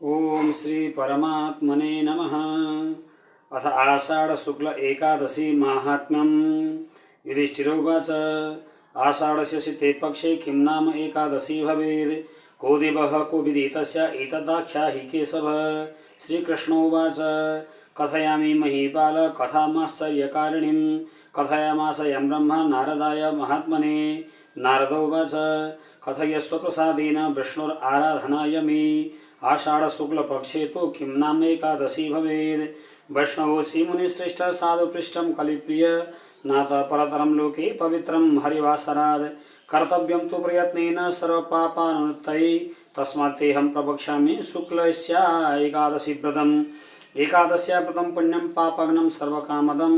ओम श्री परमात्मने नमः। अथ आषाढ़ शुक्ल एकादशी माहात्म्यम। युधिष्ठिरोवाच आषाढ़स्य शिते पक्षे किं नाम एकादशी भवेत् को दिवः को विदितस्य एतदाख्याहि केशव। श्रीकृष्णोवाच कथयामि महीपाल कथामाश्चर्यकारिणीं कथयामास यं ब्रह्मा नारदाय महात्मने। नारदोवाच कथयस्व प्रसादेन विष्णुराराधनाय मे आषाढ़ शुक्ल पक्षे तो किं नाम एकादशी भवेत्। वैष्णवोऽसि मुनिश्रेष्ठ साधुपृष्ठं कलिप्रिय नाथ परतरं लोके पवित्रं हरिवासरात् कर्तव्यं तु प्रयत्नेन सर्वपापानुत्तये तस्मात् तेऽहं प्रवक्ष्यामि शुक्लस्य एकादशी व्रतम्। एकादश्या व्रतं पुण्यं पापग्नं सर्वकामदं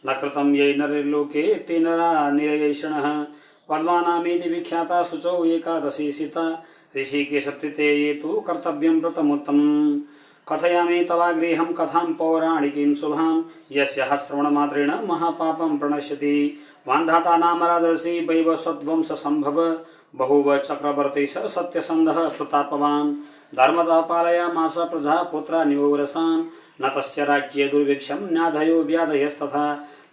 न कृतं ये नरलोके ते नरा निरयैषिणः। पद्मानामेति विख्याता शुचौ एकादशी सीता ऋषिकेशप्रीते ये तु कर्तव्यं व्रतमुत्तमम्। कथयामि तवाग्रेहं कथां पौराणिकीं शुभां यस्याः श्रवणमात्रेण महापापं प्रणश्यति। वान्धाता नाम राजर्षि वैवस्वद्वंशसम्भव बहुव चक्रवर्ती स सत्यसन्धः प्रतापवान्। धर्मतः पालयामास प्रजा पुत्रा निवौरसान् न तस्य राज्ये दुर्भिक्षं न्याधयो व्याधयस्तथा।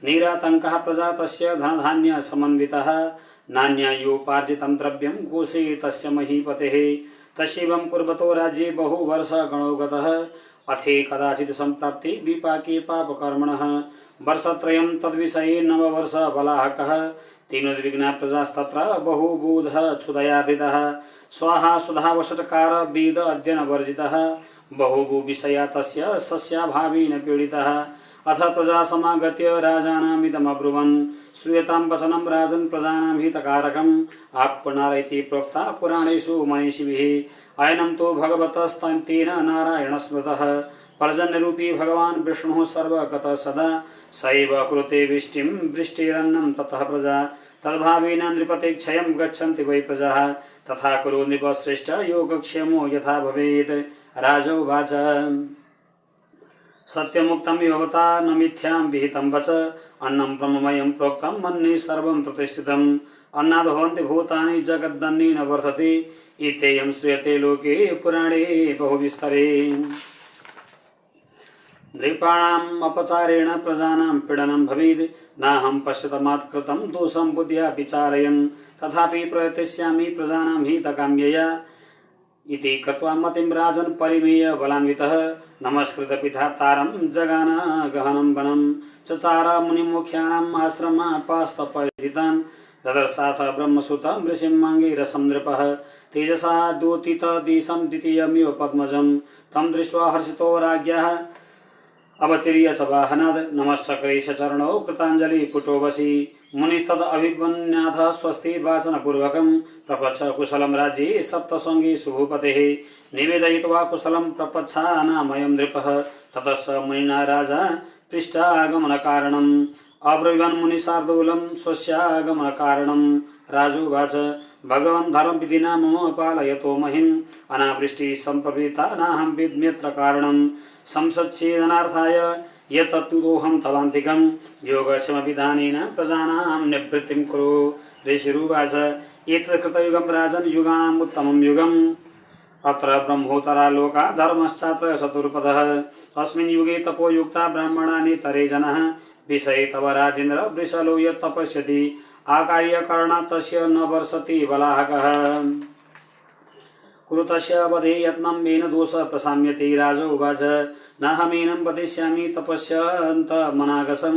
निरातङ्कः प्रजा तस्य धनधान्य समन्वितः नान्यायोपार्जितं द्रव्यं कोशे तस्य महीपतेः। तस्यैवं कुर्वतो राज्ये बहुवर्षगणो गतः अथे कदाचित् सम्प्राप्ते विपाके पापकर्मणः। वर्षत्रयं तद्विषये नववर्षबलाहकः तेनोद्विग्ना प्रजास्तत्र बहुबूधः क्षुधयार्दितः। स्वाहा सुधावशटकार वेद अध्ययनवर्जितः बहुविषया तस्य सस्याभावेन पीडितः। अथ प्रजा समागत्य राजानामिदमब्रुवन् श्रूयतां वचनं राजन् प्रजानां हितकारकम् आपनारैति प्रोक्ता पुराणेषु मनीषिभिः। अयनं तु भगवतस्तेन नारायण स्मृतः पर्जन्यरूपी भगवान् विष्णुः सर्वगतः सदा सैव कुरुते वृष्टिं वृष्टिरन्नं ततः प्रजा तद्भावेन नृपते क्षयं गच्छन्ति वै प्रजाः तथा कुरु नृपश्रेष्ठ योगक्षेमो यथा भवेत्। राजोवाच सत्यमुक्तं योवता न मिथ्यां विहितं वच अन्नं ब्रह्ममयं प्रोक्तं मन्ये सर्वं प्रतिष्ठितम्। अन्नाद् भवन्ति भूतानि जगद्दन्नेन वर्धते इत्येयं श्रूयते लोके पुराणे बहुविस्तरे। नृपाणाम् अपचारेण प्रजानां पीडनं भवेत् नाहं पश्यतमात् कृतं दोषं बुद्ध्या विचारयन् तथापि प्रयतिष्यामि प्रजानां हितकाम्यया इति कृत्वा मतिं राजन् परिमेय बलान्वितः। नमस्कृत पिधातारं जगान गहनं वनं चचार मुनिमुख्यानाम् आश्रमापास्तपयदितान् ददर्शाथ ब्रह्मसुतं ऋषिमङ्गीरसं नृपः तेजसा द्योतितदिशं द्वितीयमिव पद्मजं तं दृष्ट्वा हर्षितो राज्ञः अवतीर्य च वाहनात् नमश्चक्रे चरणौ कृताञ्जलिपुटो वशी मुनिस्तद अभिवन्याथ स्वस्ति वाचनपूर्वकं प्रपच्छ कुशलं राज्ये सप्तसङ्गी सुभूपतेः निवेदयित्वा कुशलं प्रपच्छानामयं नृपः ततः स मुनिना राजा पृष्ठागमनकारणम् अब्रवीवन् मुनिशार्दूलं स्वस्यागमनकारणं। राजोवाच भगवन् धर्मविधिना मम पालयतो महिम् अनावृष्टिः सम्प्रवृत्ता नाहं विद्म्यत्र कारणं संसच्छेदनार्थाय यत्तत्तुरोऽहं तवान्तिकं योगक्षेमविधानेन प्रजानां निवृत्तिं कुरु। ऋषिरुवाच एतत् कृतयुगं राजन् युगानाम् उत्तमं युगम् अत्र ब्रह्मोत्तरा लोका धर्मश्चात्र चतुर्पदः अस्मिन् युगे तपोयुक्ता ब्राह्मणानि तरे जनः विषये तव राजेन्द्र वृषलो यत् तपस्यति आकार्यकरणात् तस्य न वर्षति बलाहकः कुरु तस्य वधे यत्नं मेन दोषः प्रशाम्यते। राजोवाच नाहमेनं वदिष्यामि तपस्यन्तमनागसं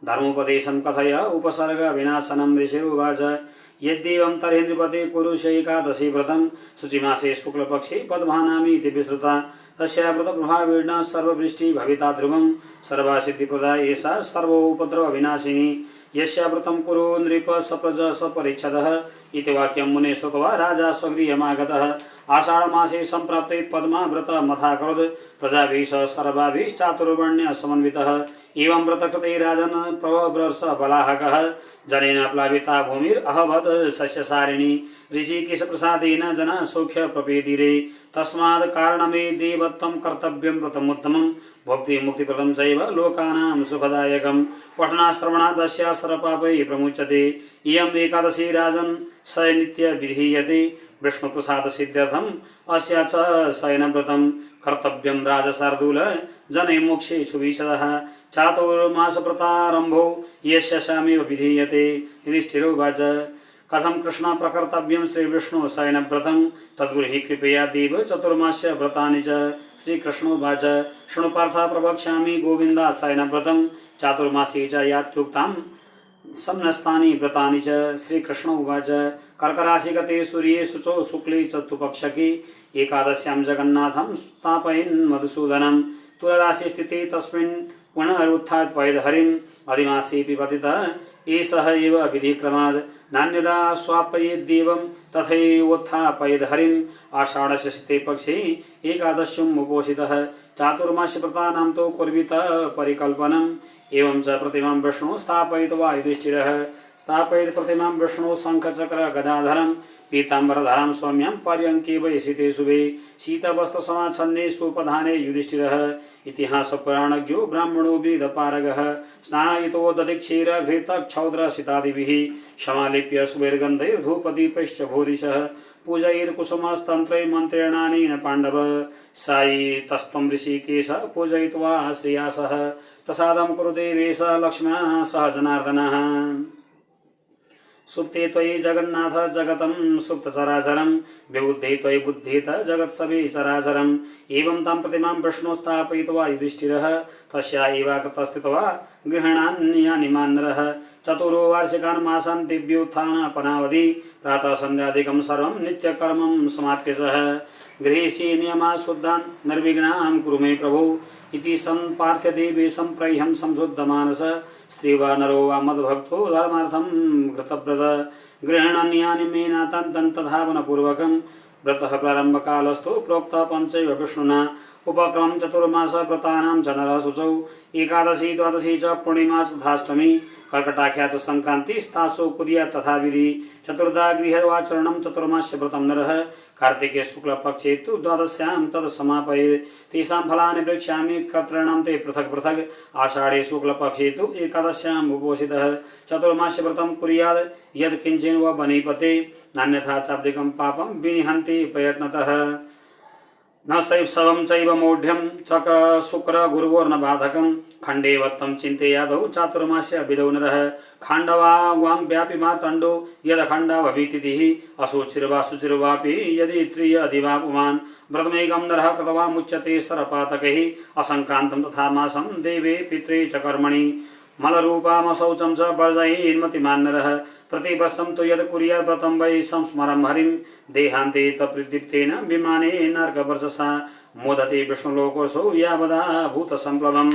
धर्मोपदेशं कथय उपसर्ग विनाशनं। ऋषिरुवाच यद्येवं तर्हि नृपते कुरुष एकादशी व्रतं शुचिमासे शुक्लपक्षे पद्मानामीति विश्रुता तस्या व्रतप्रभावेण सर्ववृष्टि भविता ध्रुवं सर्वसिद्धिप्रदा एषा सर्वोपद्रवविनाशिनी यस्या व्रतं कुरु नृप सप्रज सपरिच्छदः इति वाक्यं मुने श्रुत्वा राजा स्वगृहमागतः। आषाढ़मासे सम्प्राप्ते पद्मा व्रतमथाकरोत् प्रजाभिः सह सर्वाभिः चातुर्वर्ण्य समन्वितः। एवं व्रतकृते राजन् प्रववर्ष बलाहकः जनेन प्लाविता भूमिरहवत् सस्यसारिणी ऋषिकेशप्रसादेन जना सौख्य प्रपेदिरे तस्मात् कारणमे देवत्वं कर्तव्यं व्रतमुत्तमं भक्ति मुक्तिप्रदं चैव लोकानां सुखदायकं पठनाश्रवणादस्य सर्वपापैः प्रमुच्यते। इयम् एकादशी राजन् स नित्य विधीयते विष्णुप्रसादसिद्ध्यर्थम् अस्या च शयनव्रतं कर्तव्यं राजशार्दूल जनै मोक्षेषु विशदः चातुर्मासव्रतारम्भो यस्य सामेव विधीयते युधिष्ठिरोवाच कथं कृष्ण प्रकर्तव्यं श्रीविष्णु शयनव्रतं तद्ब्रूहि कृपया देव चतुर्मास्य व्रतानि च श्रीकृष्णोवाच शृणु पार्थ प्रवक्ष्यामि गोविन्दा शयनव्रतं चातुर्मासी च यात्युक्तां सम्नस्तानि व्रतानि च श्रीकृष्ण उवाच कर्कराशिगते सूर्ये शुचौ शुक्ले चतुर्पक्षके एकादश्यां जगन्नाथं स्थापयन् मधुसूदनं तुलराशिस्थिते तस्मिन् पुनरुत्थापयद्हरिम् अधिमासेऽपि पतितः एषः एव विधिक्रमाद् नान्यदा स्वापयेद्देवं तथैवोत्थापयद्हरिम् आषाढस्य पक्षे एकादश्युम् उपोषितः चातुर्मास्यव्रतानां तु कुर्वीत परिकल्पनम् एवं च प्रतिमां विष्णु स्थापयित्वा युधिष्ठिरः स्थापयित् प्रतिमां विष्णु शङ्खचक्र गदाधरं पीताम्बरधरं सौम्यं पर्यङ्के वयसिते शुभे शीतवस्त्रसमाच्छन्ने सुपधाने युधिष्ठिरः इतिहासपुराणज्ञो ब्राह्मणो वेदपारगः स्नानयितो दधिक्षीर घृतक्षौद्रसितादिभिः समालिप्य सुबैर्गन्धैर्धूपदीपैश्च भूरिशः पूजयेत् कुसुमस्तन्त्रै मन्त्रेणानेन पाण्डव सायि तस्त्वं ऋषिकेश पूजयित्वा श्रिया सह प्रसादं कुरु देवेश लक्ष्म्या सह जनार्दनः सुप्ते त्वयि जगन्नाथ जगतं सुप्तचराचरं विबुद्धे त्वयि बुद्धेत जगत्सवे चराचरम् एवं तां प्रतिमां विष्णु स्थापयित्वा युधिष्ठिरः तस्या एवाकृतस्थित्वा गृह्णान्यानि मान्नरः चतुरो वार्षिकान् मासान् दिव्योत्थानपनावधि प्रातः सन्ध्यादिकं सर्वं नित्यकर्मं समाप्य सः गृहेशि नियमाः शुद्धान् निर्विघ्नान् कुरु मे प्रभो इति सम्पार्थ्यदेवेशं प्रह्यं संशुद्धमानस स्त्री वा नरो वा मद्भक्तो धर्मार्थं कृतव्रत गृह्णान्यानि मे नातान् तद्धावनपूर्वकं व्रतः प्रारम्भकालस्तु प्रोक्तः पञ्चैव विष्णुना उपक्रमं चतुर्मास व्रतानां च नरः शुचौ एकादशी द्वादशी च पूर्णिमा तथाष्टमी कर्कटाख्या च संक्रान्तिस्तासु कुर्यात् तथा विधि चतुर्धा गृहवाचरणं चतुर्मास्य व्रतं नरः कार्तिके शुक्लपक्षे तु द्वादश्यां तद् समापयेत् तेषां फलानि वक्ष्यामि कर्तॄणां ते पृथक् पृथक् आषाढे शुक्लपक्षे तु एकादश्याम् उपोषितः चतुर्मास्य व्रतं कुर्यात् यत् किञ्चिन् वा बनीपते नान्यथा चाब्दिकं पापं विनिहन्ति प्रयत्नतः न शैवं चैव मौढ्यं चक्र शुक्र गुरुवोर्न बाधकं खण्डेवत्तं चिन्तयादौ चातुर्मास्य विधौ नरः खाण्डवा वां व्यापि मातण्डो यदखण्डा भवीतिथिः अशुचिर्वा शुचिर्वापि यदि त्रिय अधिवा पुमान् व्रतमेकं नरः कृत्वा मुच्यते सरपातकैः असंक्रान्तं तथा मासं देवे पित्रे च कर्मणि मलरूपामशौचं च वर्जयेन्मतिमान् नरः प्रतिवर्षं तु यद् कुर्यात् व्रतं वै संस्मरं हरिं देहान्ते तप्रदीप्तेन विमाने नर्कवर्चसा मोदते विष्णुलोकोऽसौ यावदा भूतसम्प्लवम्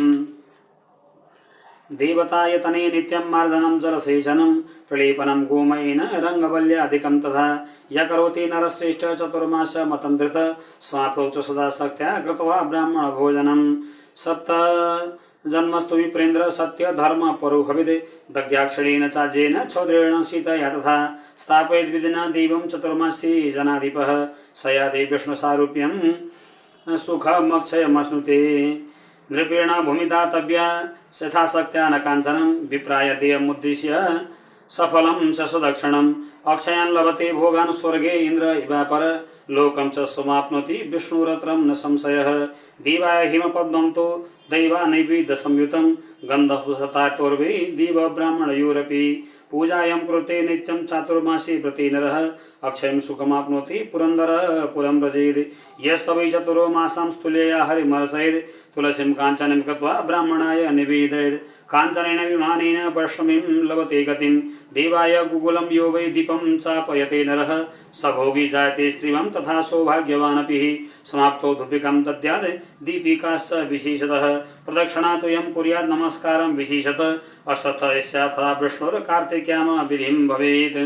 देवतायतने नित्यं मार्जनं जलसेचनं प्रलेपनं गोमयेन रङ्गवल्यादिकं तथा य करोति नरश्रेष्ठ चतुर्मास मतं धृत स्वापौ च सदा शक्त्या कृत्वा ब्राह्मणभोजनं सप्त जन्मस्तु विप्रेन्द्र सत्य धर्म परो भविद् दग्ध्याक्षरेण चाज्येन क्षौद्रेण सीतया तथा स्थापयेद् विधिना देवं चतुर्मासी जनाधिपः स याति विष्णुसारूप्यं सुखमक्षयमश्नुते नृपेण भूमिदातव्या यथाशक्त्या न काञ्चनं विप्राय देयमुद्दिश्य सफलं च सदक्षिणम् अक्षयान् लभते भोगान् स्वर्गे इन्द्र इवापर लोकं च समाप्नोति विष्णुरत्रं न संशयः देवाय हिमपद्मं तु दैवानैवेद्यसंयुतं गन्धपुषतातोर्वै देवब्राह्मणयोरपि पूजायां कृते नित्यं चातुर्मासी व्रते नरः अक्षयं सुखमाप्नोति पुरन्दरः पुरं व्रजेत् यस्तवै चतुरो मासां स्तुल्यया हरिमर्शयेत् तुलसीं काञ्चनीं कृत्वा ब्राह्मणाय निवेदयेत् काञ्चनेन विमानेन वैष्णवीं लभते गतिं देवाय गुगुलं यो वै दीपं चापयते नरः स भोगी जायते स्त्रीवं तथा सौभाग्यवानपि समाप्तो धूपिकां दद्यात् दीपिकाश्च विशेषतः प्रदक्षिणा तुयं कुर्यात् नमस्कारं विशेषतः अश्वत्थस्याथा विष्णुर्कार्तिक्याम विधिं भवेत्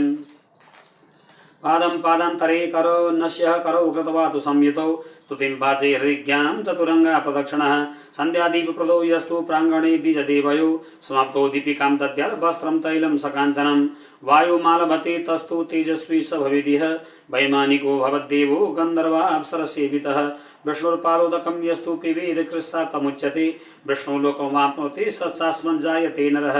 पादं पादान्तरे करो नश्यः करौ कृत्वा तु संयुतौ स्तुतिं वाचे हरिज्ञानं चतुरङ्गा प्रदक्षिणः सन्ध्यादीपप्रदौ यस्तु प्राङ्गणे द्विजदेवयो समाप्तो दीपिकां दद्यात् वस्त्रं तैलं सकाञ्चनं वायुमालभते तस्तु तेजस्वी स भवेदिह वैमानिको भवद्देवो गन्धर्वाप्सरसेवितः विष्णुर्पादोदकं यस्तु पिबेद कृत्सार्थमुच्यते विष्णुलोकमाप्नोति स चास्मज्जायते नरः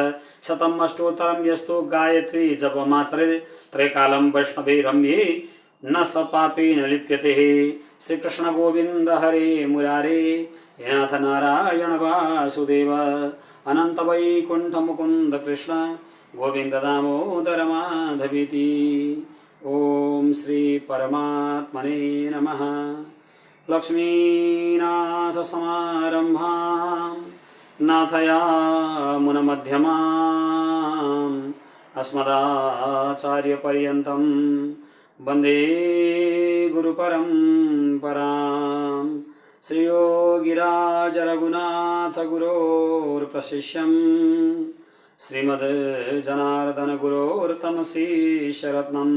शतम् अष्टोत्तरं यस्तु गायत्री जपमाचरेत् त्रैकालं वैष्णवे रम्ये न स पापेन लिप्यते। श्रीकृष्ण गोविंद हरे मुरारे हे नाथ नारायण वासुदेव अनंत वैकुंठ मुकुंद कृष्ण गोविंद दामोदर माधवीति। ओम श्री परमात्मने नमः। लक्ष्मीनाथ समारंभां नाथयामुनमध्यमाम् अस्मदाचार्यपर्यन्तं वन्दे गुरुपरम्परां। श्रीयोगिराज रघुनाथ गुरोर्प्रशिष्यं श्रीमद्जनार्दन गुरोर्तमशीशरत्नं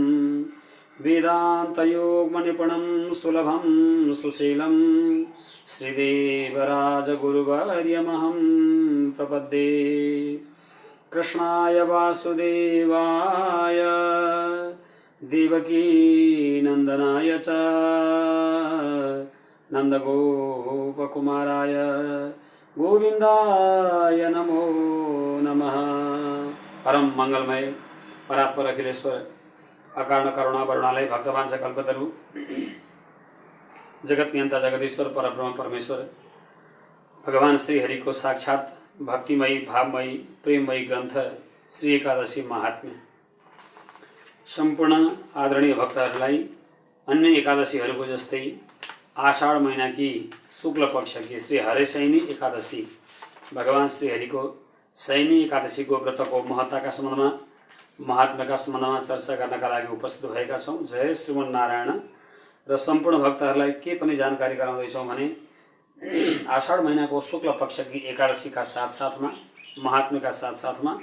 वेदान्तयोगमनिपुणं सुलभं सुशीलं श्रीदेवराजगुरुवर्यमहं प्रपद्ये। कृष्णाय वासुदेवाय देवकी नंदनाय च नंदगोपकुमाराय गोविंदाय नमो नमः। परम मंगलमय परात्पर अखिलेश्वर अकारण करुणा वरुणालय भक्तवांस कल्पतरु जगत नियंता जगदीश्वर परब्रह्म परमेश्वर भगवान श्री हरि को साक्षात भक्तिमयी भावमयी प्रेममयी ग्रंथ श्री एकादशी महात्म्य। सम्पूर्ण आदरणीय भक्तहरूलाई अन्य एकादशीहरूको जस्तै आषाढ महीना की शुक्ल पक्ष की श्री हरिशयनी एकादशी भगवान श्री हरि को शयनी एकादशी को व्रत को महत्ता का संबंध में महात्म्य का संबंध में चर्चा गर्नका लागि उपस्थित भएका छौं। जय श्रीमन्नारायण। र सम्पूर्ण भक्तहरूलाई के पनि जानकारी गराउँदैछौं भने आषाढ महीना को शुक्ल पक्ष की एकादशी का साथ साथ में महात्म्य का साथ साथ में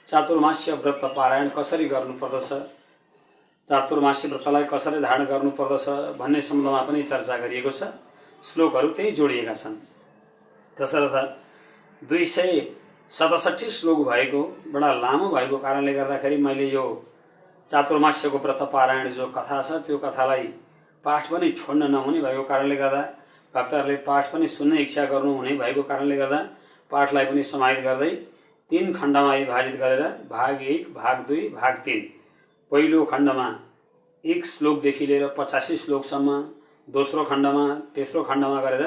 चातुर्मास्य व्रत पारायण कसरी गर्नुपर्दछ, चातुर्मास्य व्रतलाई कसरी धारण गर्नुपर्दछ भन्ने सम्बन्धमा पनि चर्चा गरिएको छ। श्लोकहरू त्यही जोडिएका छन्। तसर्थ 267 श्लोक भएको बडा लामो भएको कारणले गर्दाखेरि मैले यो चातुर्मास्यको व्रत पारायण जो कथा छ त्यो कथालाई पाठ पनि छोड्न नहुने भएको कारणले गर्दा भक्तहरूले पाठ पनि सुन्ने इच्छा गर्नुहुने भएको कारणले गर्दा पाठलाई पनि समाहित गर्दै 3 खण्डमा विभाजित गरेर भाग 1, भाग 2, भाग 3 पहिलो खण्डमा 1 श्लोकदेखि लिएर 85 श्लोकसम्म, दोस्रो खण्डमा तेस्रो खण्डमा गरेर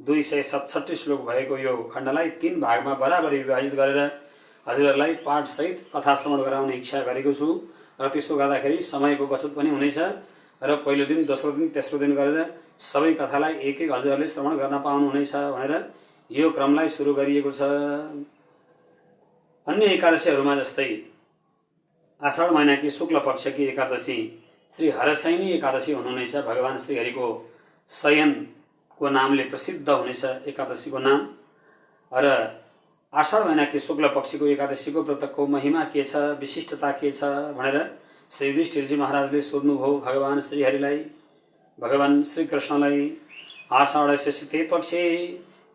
267 श्लोक भएको यो खण्डलाई 3 भागमा बराबरी विभाजित गरेर हजुरहरूलाई पाठ सहित कथा श्रवण गराउने इच्छा गरेको छु। र त्यसो गर्दाखेरि समयको बचत पनि हुनेछ र पहिलो दिन, दोस्रो दिन, तेस्रो दिन गरेर सबै कथालाई एक एक हजुरहरूले श्रवण गर्न पाउनुहुनेछ भनेर यो क्रमलाई सुरु गरिएको छ। अन्य एकादशीहरूमा जस्तै आषाढ महीना की शुक्ल पक्ष की एकादशी श्री हरशयनी एकादशी हुनुहुनेछ। भगवान श्री हरि को शयन को नामले प्रसिद्ध हुनेछ एकादशी को नाम। र आषाढ महीना की शुक्ल पक्ष को एकादशी को व्रत को महिमा के छ, विशिष्टता के छ भनेर श्री युधिष्ठिरजी महाराजले सोध्नुभयो भगवान श्री हरिलाई, भगवान श्री कृष्णलाई। आषाढस्य शिते पक्षे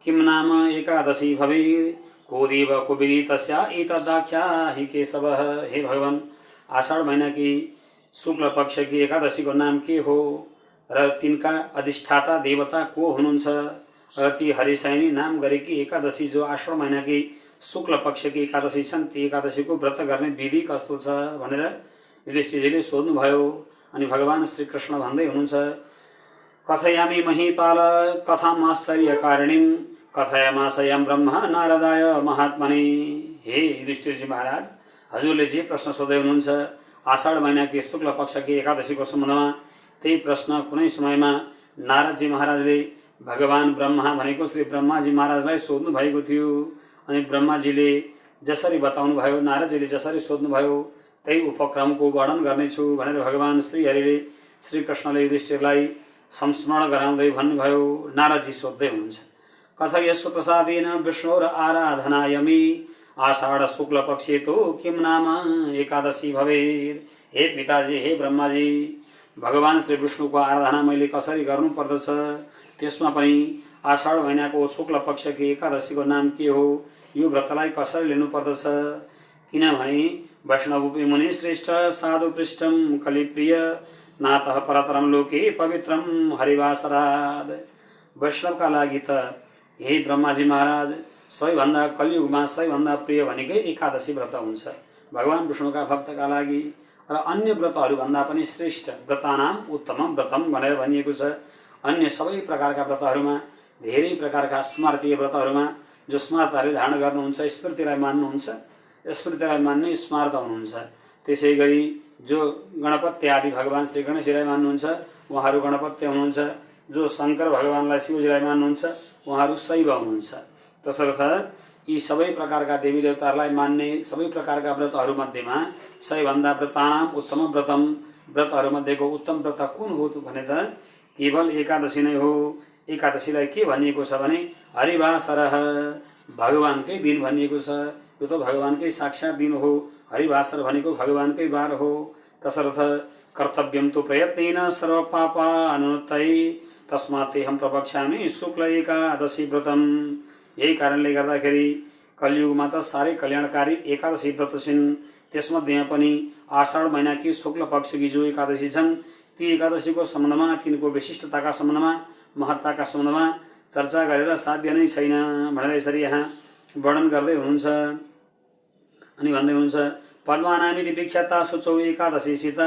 किम नाम एकादशी भवेत् को देव को विदितस्या एतदाख्या हि केशव। हे भगवान, आषाढ महीना की शुक्ल पक्ष की एकादशी को नाम के हो र तिनका अधिष्ठाता देवता को हुनुहुन्छ र ती हरिशयनी नाम गरेकी एकादशी जो आषाढ महीना की शुक्ल पक्ष की एकादशी छन् ती एकादशी को व्रत गर्ने विधि कस्तो छ भनेर युधिष्ठिरजीले सोध्नुभयो। अनि भगवान श्री कृष्ण भन्दै हुनुहुन्छ कथयामि महीपाल कथामाश्चर्यकारिणीं कथयामाशयं ब्रह्म नारदाय महात्मने। हे युधिष्ठिरजी महाराज, हजुरले जे प्रश्न सोध्दै हुनुहुन्छ आषाढ महीना की शुक्ल पक्ष की एकादशी को सम्बन्धमा त्यही प्रश्न कुनै समयमा नारदजी महाराजले भगवान ब्रह्मा भनेको श्री ब्रह्माजी महाराजलाई सोध्नु भएको थियो। अनि ब्रह्माजीले जसरी बताउनु भयो, नारदजीले जसरी सोध्नु भयो त्यही उपक्रमको वर्णन गर्नेछु भनेर भगवान श्री हरिले श्री कृष्णले युधिष्ठिरलाई संस्मरण गराउँदै भन्नुभयो। नारदजी सोध्दै हुनुहुन्छ कथयस्व प्रसादेन विष्णोर आराधनायमि आषाढ़ शुक्ल पक्षे तो किम नाम एकादशी भवेत्। हे पिताजी, हे ब्रह्माजी, भगवान श्री विष्णु को आराधना मैले कसरी गर्नु पर्दछ, त्यसमा पनि आषाढ महीनाको शुक्ल पक्ष की एकादशी को नाम के हो, यो व्रतलाई कसरी लिनु पर्दछ। किनभने वैष्णवोपि मुनि श्रेष्ठ साधु पृष्ठम कलिप्रिय नातः परतरम लोके पवित्रम हरिवासराद। वैष्णवका लागि त हे ब्रह्माजी महाराज सबैभन्दा कलियुगमा सबैभन्दा प्रिय भनेकै एकादशी व्रत हुन्छ। भगवान विष्णुका भक्तका लागि र अन्य व्रतहरूभन्दा पनि श्रेष्ठ व्रतानाम उत्तमम व्रतम भनेर भनिएको छ। अन्य सबै प्रकारका व्रतहरूमा धेरै प्रकारका स्मार्तीय व्रतहरूमा जो स्मार्तहरूले धारण गर्नुहुन्छ, स्मृतिलाई मान्नुहुन्छ, स्मृतिलाई मान्ने स्मार्त हुनुहुन्छ। त्यसै गरी जो गणपत्य आदि भगवान श्री गणेशजीलाई मान्नुहुन्छ उहाँहरू गणपत्य हुनुहुन्छ। जो शङ्कर भगवानलाई शिवजीलाई मान्नुहुन्छ उहाँहरू शैव हुनुहुन्छ। तसर्थ यी सबै प्रकारका देवी देवताहरूलाई मान्ने सबै प्रकारका व्रतहरूमध्येमा सबैभन्दा व्रतानाम उत्तम व्रतम, व्रतहरूमध्येको उत्तम व्रत कुन हो भने त केवल एकादशी नै हो। एकादशीलाई के भनिएको छ भने हरिवासरः, भगवानकै दिन भनिएको छ। यो त भगवानकै साक्षात दिन हो। हरिवासर भनेको भगवानकै बार हो। तसर्थ कर्तव्यम तो प्रयत्नेन सर्वपापानुत्तये तस्मात् तेहं प्रवक्ष्यामि शुक्ल एकादशी व्रतम। यही कारणले गर्दाखेरि कलियुगमा त साह्रै कल्याणकारी एकादशी व्रत छिन्। त्यसमध्येमा पनि आषाढ महिनाकी शुक्ल पक्षकी जो एकादशी छन् ती एकादशीको सम्बन्धमा, तिनको विशिष्टताका सम्बन्धमा, महत्ताका सम्बन्धमा चर्चा गरेर साध्य नै छैन भनेर यसरी यहाँ वर्णन गर्दै हुनुहुन्छ। अनि भन्दै हुनुहुन्छ पद्मानामिति विख्याता शुचौ एकादशीसित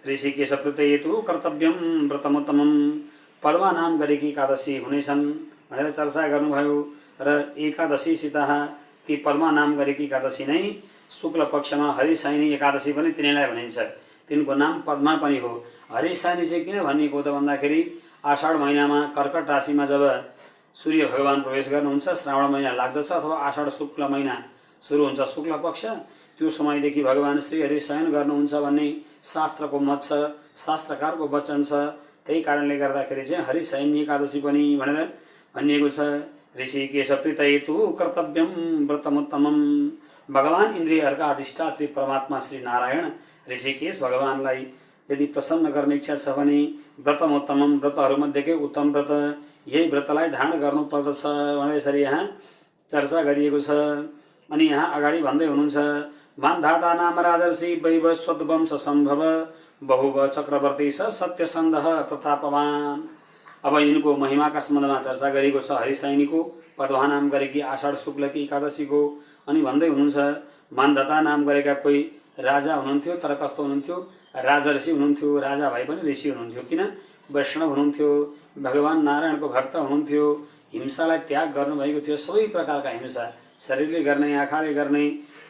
ऋषिकेश प्रत्ययेतु कर्तव्यम व्रतमोत्तमम। पद्मा नाम गरेकी एकादशी हुनेछन् भनेर चर्चा गर्नुभयो। र एकादशीसित ती पद्मा नाम गरेकी एकादशी नै शुक्ल पक्षमा हरिशायनी एकादशी पनि तिनीलाई भनिन्छ। तिनको नाम पद्मा पनि हो। हरिशायनी चाहिँ किन भनिएको त भन्दाखेरि आषाढ महिनामा कर्कट राशिमा जब सूर्य भगवान प्रवेश गर्नुहुन्छ, श्रावण महिना लाग्दछ अथवा आषाढ शुक्ल महिना सुरु हुन्छ शुक्ल पक्ष, त्यो समयदेखि भगवान श्री हरि शयन गर्नुहुन्छ भन्ने शास्त्रको मत छ, शास्त्रकारको वचन छ। त्यही कारणले गर्दाखेरि चाहिँ हरिशयनी एकादशी पनि भनेर भनिएको छ। ऋषिकेश प्रीतयेतु कर्तव्यम व्रतमोत्तमम। भगवान इन्द्रियहरूका अधिष्ठात्री परमात्मा श्री नारायण ऋषिकेश भगवानलाई यदि प्रसन्न गर्ने इच्छा छ भने व्रतमोत्तमम, व्रतहरूमध्येकै उत्तम व्रत यही व्रतलाई धारण गर्नुपर्दछ भनेर यसरी यहाँ चर्चा गरिएको छ। अनि यहाँ अगाडि भन्दै हुनुहुन्छ मान्धाता नाम राजर्षि वैवस्वत वंश सम्भव बहुव चक्रवर्ती स सत्यसन्धः प्रतापवान। अब यिनको महिमाका सम्बन्धमा चर्चा गरेको छ। हरिशयनीको पद्मा नाम गरेकी आषाढ शुक्लकी एकादशीको। अनि भन्दै हुनुहुन्छ मान्धाता नाम गरेका कोही राजा हुनुहुन्थ्यो, तर कस्तो हुनुहुन्थ्यो? राजर्षि हुनुहुन्थ्यो। राजा भए पनि ऋषि हुनुहुन्थ्यो। किन? वैष्णव हुनुहुन्थ्यो, भगवान नारायणको भक्त हुनुहुन्थ्यो, हिंसालाई त्याग गर्नुभएको थियो। सबै प्रकारका हिंसा, शरीरले गर्ने, आँखाले गर्ने,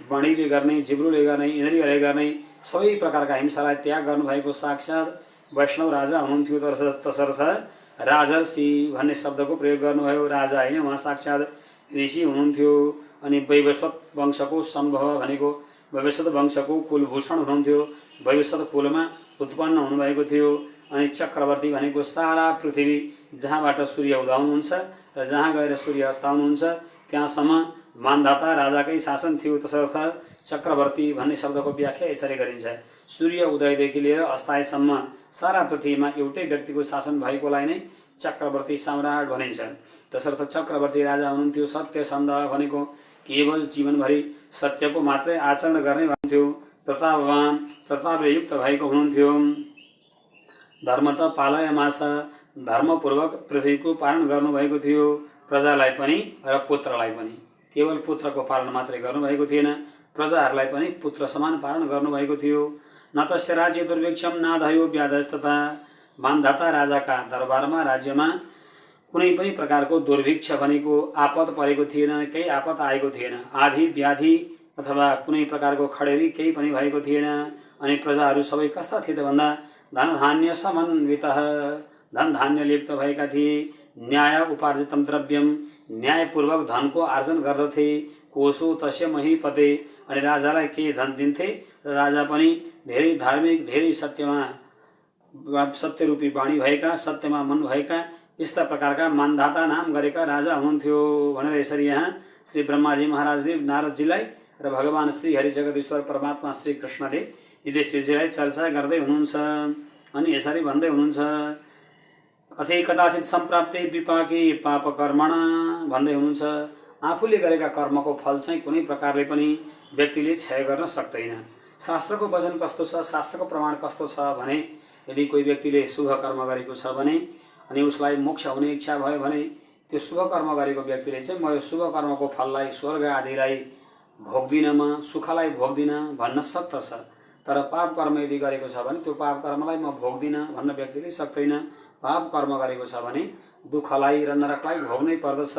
वाणीले गर्ने, जिब्रोले गर्ने, इन्द्रियले गर्ने सबै प्रकारका हिंसालाई त्याग गर्नुभएको साक्षात वैष्णव राजा हुनुहुन्थ्यो। तसर्थ राजर्षि भन्ने शब्दको प्रयोग गर्नुभयो। राजा होइन, उहाँ साक्षात ऋषि हुनुहुन्थ्यो। अनि वैवस्वत वंशको सम्भव भनेको वैवस्वत वंशको कुलभूषण हुनुहुन्थ्यो। वैवस्वत कुलमा उत्पन्न हुनुभएको थियो। अनि चक्रवर्ती भनेको सारा पृथ्वी जहाँबाट सूर्य उदाउनुहुन्छ र जहाँ गएर सूर्य अस्ताउनुहुन्छ त्यहाँसम्म मान्धाता राजाकै शासन थियो। तसर्थ चक्रवर्ती भन्ने शब्दको व्याख्या यसरी गरिन्छ, सूर्य उदयदेखि लिएर अस्ताएसम्म सारा पृथ्वीमा एउटै व्यक्तिको शासन भएकोलाई नै चक्रवर्ती सम्राट भनिन्छ। तसर्थ चक्रवर्ती राजा हुनुहुन्थ्यो। सत्यसन्ध भनेको केवल जीवनभरि सत्यको मात्रै आचरण गर्ने भन्थ्यो। प्रतापवान, प्रतापले युक्त भएको हुनुहुन्थ्यो। धर्म त पालयमास, धर्मपूर्वक पृथ्वीको पालन गर्नुभएको थियो, प्रजालाई पनि र पुत्रलाई पनि। केवल पुत्रको पालन मात्रै गर्नुभएको थिएन, प्रजाहरूलाई पनि पुत्र समान पालन गर्नुभएको थियो। न तस्य राज्य दुर्भिक्षम नाधयो व्याधस्तथा। मान्धाता राजाका दरबारमा, राज्यमा कुनै पनि प्रकारको दुर्भिक्ष भनेको आपद परेको थिएन, केही आपद आएको थिएन। आधी व्याधि अथवा कुनै प्रकारको खडेरी केही पनि भएको थिएन। अनि प्रजाहरू सबै कस्ता थिए त भन्दा धनधान्य समन्वितः, धन धान्य लिप्त भएका थिए। न्याय उपार्जितम द्रव्यम, न्यायपूर्वक धनको आर्जन गर्दथे। कोशो तस्य महीपते, अनि राजालाई के धन दिन्थे र राजा पनि धेरै धार्मिक, धेरै सत्यरूपी वाणी भएका, सत्यमा मन भएका यस्ता प्रकारका मान्धाता नाम गरेका राजा हुनुहुन्थ्यो भनेर यसरी यहाँ श्री ब्रह्माजी महाराजले नारदजीलाई र भगवान श्री हरि जगदीश्वर परमात्मा श्री कृष्णले युधिष्ठिरजीलाई चर्चा गर्दै हुनुहुन्छ। अनि यसरी भन्दै हुनुहुन्छ अथे कदाचित सम्प्राप्ते विपाके पापकर्मण भन्दै हुनुहुन्छ आफूले गरेका कर्मको फल चाहिँ कुनै प्रकारले पनि व्यक्तिले क्षय गर्न सक्दैन। शास्त्रको वचन कस्तो छ, शास्त्रको प्रमाण कस्तो छ भने यदि कोही व्यक्तिले शुभ कर्म गरेको छ भने अनि उसलाई मोक्ष हुने इच्छा भयो भने त्यो शुभ कर्म गरेको व्यक्तिले चाहिँ म यो शुभ कर्मको फललाई, स्वर्ग आदिलाई भोग्दिनँ, म सुखलाई भोग्दिनँ भन्न सक्दछ। तर पाप कर्म यदि गरेको छ भने त्यो पाप कर्मलाई म भोग्दिनँ भन्न व्यक्तिले सक्दैन। पाप कर्म गरेको छ भने दुःखलाई र नरकलाई भोग्नै पर्दछ।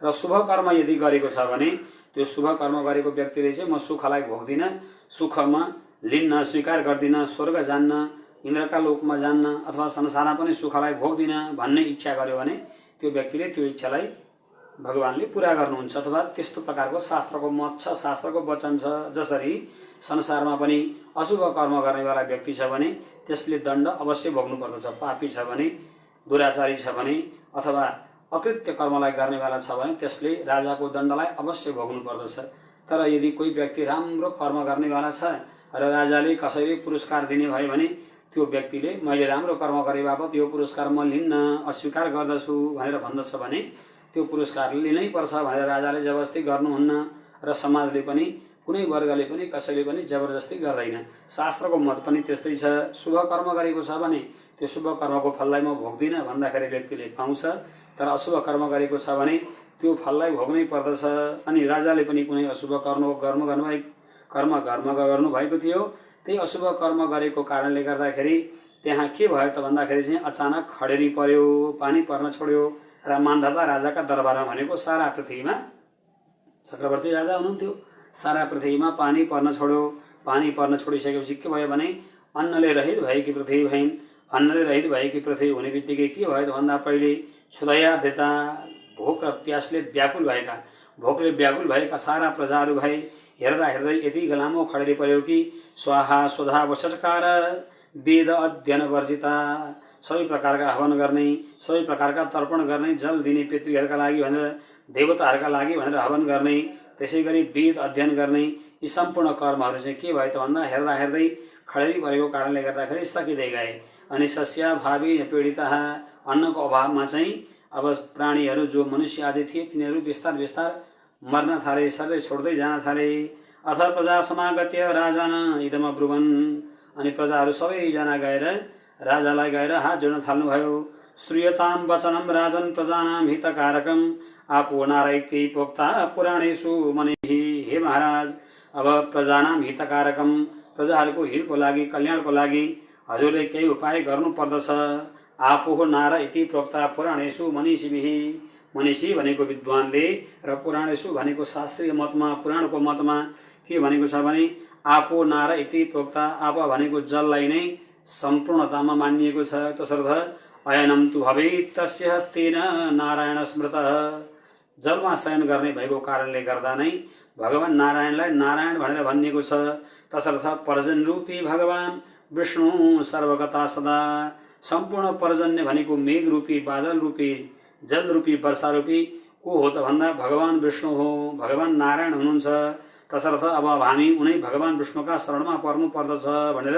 र शुभ कर्म यदि गरेको छ भने त्यो शुभ कर्म गरेको व्यक्तिले चाहिँ म सुखलाई भोग्दिनँ, सुखमा लिन्न स्वीकार गर्दिनँ, स्वर्ग जान्न, इन्द्रका लोकमा जान्न अथवा संसारमा पनि सुखलाई भोग्दिनँ भन्ने इच्छा गर्यो भने त्यो व्यक्तिले त्यो इच्छालाई भगवानले पुरा गर्नुहुन्छ। अथवा त्यस्तो प्रकारको शास्त्रको मत छ, शास्त्रको वचन छ। जसरी संसारमा पनि अशुभ कर्म गर्नेवाला व्यक्ति छ भने त्यसले दण्ड अवश्य भोग्नु पर्दछ। पापी छ भने, दुराचारी छ भने अथवा अकृत्य कर्मलाई गर्नेवाला छ भने त्यसले राजाको दण्डलाई अवश्य भोग्नु पर्दछ। तर यदि कोही व्यक्ति राम्रो कर्म गर्नेवाला छ र राजाले कसैले पुरस्कार दिने भयो भने त्यो व्यक्तिले मैले राम्रो कर्म गरे बापत यो पुरस्कार म लिन्न, अस्वीकार गर्दछु भनेर भन्दछ भने त्यो पुरस्कार लिनै पर्छ भनेर राजाले जबरजस्ती गर्नुहुन्न र समाजले पनि कुनै वर्गले पनि कसैले पनि जबरजस्ती गर्दैन। शास्त्रको मत पनि त्यस्तै छ। शुभ कर्म गरेको छ भने त्यो शुभ कर्मको फललाई म भोग्दिनँ भन्दाखेरि व्यक्तिले पाउँछ। तर अशुभ कर्म गरेको छ भने त्यो फललाई भोग्नै पर्दछ। अनि राजाले पनि कुनै अशुभ कर्म गर्नुभएको थियो, त्यही अशुभ कर्म गरेको कारणले गर्दाखेरि त्यहाँ के भयो त भन्दाखेरि चाहिँ अचानक खडेरी पर्यो, पानी पर्न छोड्यो र मान्धाता राजाका दरबारमा भनेको सारा पृथ्वीमा, चक्रवर्ती राजा हुनुहुन्थ्यो, सारा पृथ्वीमा पानी पर्न छोड्यो। पानी पर्न छोडिसकेपछि के भयो भने अन्नले रहित भएकी पृथ्वी भइन्। अन्नले रहित भएकी पृथ्वी हुने बित्तिकै के भयो त भन्दा पहिले क्षुधयार्धता, भोक र प्यासले भोकले व्याकुल भएका सारा प्रजाहरू भए। हेर्दा हेर्दै यति लामो खडेरी पर्यो कि स्वाहा स्वधा वषट्कार वेद अध्ययन वर्जिता, सबै प्रकारका हवन गर्ने, सबै प्रकारका तर्पण गर्ने, जल दिने पितृहरूका लागि भनेर, देवताहरूका लागि भनेर हवन गर्ने, त्यसै गरी वेद अध्ययन गर्ने, यी सम्पूर्ण कर्महरू चाहिँ के भयो त भन्दा हेर्दा हेर्दै खडेरी परेको कारणले गर्दाखेरि सकिँदै गए। अनि सस्याभावी पीडिता, अन्नको अभावमा चाहिँ अब प्राणीहरू जो मनुष्य आदि थिए तिनीहरू बिस्तार बिस्तार मर्न थाले, शरीर छोड्दै जान थाले। अथ प्रजा समागत्य राजान इदम ब्रुवन्, अनि प्रजाहरू सबैजना गएर राजालाई गएर हात जोड्न थाल्नुभयो। श्रूयतां वचनं राजन् प्रजानां हितकारकं आपो नारयति प्रोक्ता पुराणेषु मनिः। हे महाराज, अब प्रजानां हितकारकं, प्रजाहरूको हितको लागि, कल्याणको लागि हजुरले केही उपाय गर्नुपर्दछ। आपो नार इति प्रोक्ता पुराणेषु मनीषिभिः, मनीषी भनेको विद्वानले र पुराणेषु भनेको शास्त्रीय मतमा, पुराणको मतमा के भनेको छ भने आपो नार इति प्रोक्ता, आप भनेको जललाई नै सम्पूर्णतामा मानिएको छ। तसर्थ अयनम तु भवेत् तस्य हस्तेन नारायण स्मृतः, जलमा शयन गर्ने भएको कारणले गर्दा नै भगवान नारायणलाई नारायण भनेर भनिएको छ। तसर्थ पर्जन रूपी भगवान विष्णु सर्वगता सदा, सम्पूर्ण पर्जन्य भनेको मेघ रूपी, बादल रूपी, जल रूपी, वर्षा रूपी को हो त भन्दा भगवान विष्णु हो, भगवान नारायण हुनुहुन्छ। तसर्थ अब हामी उनै भगवान विष्णुका शरणमा पर्नु पर्दछ भनेर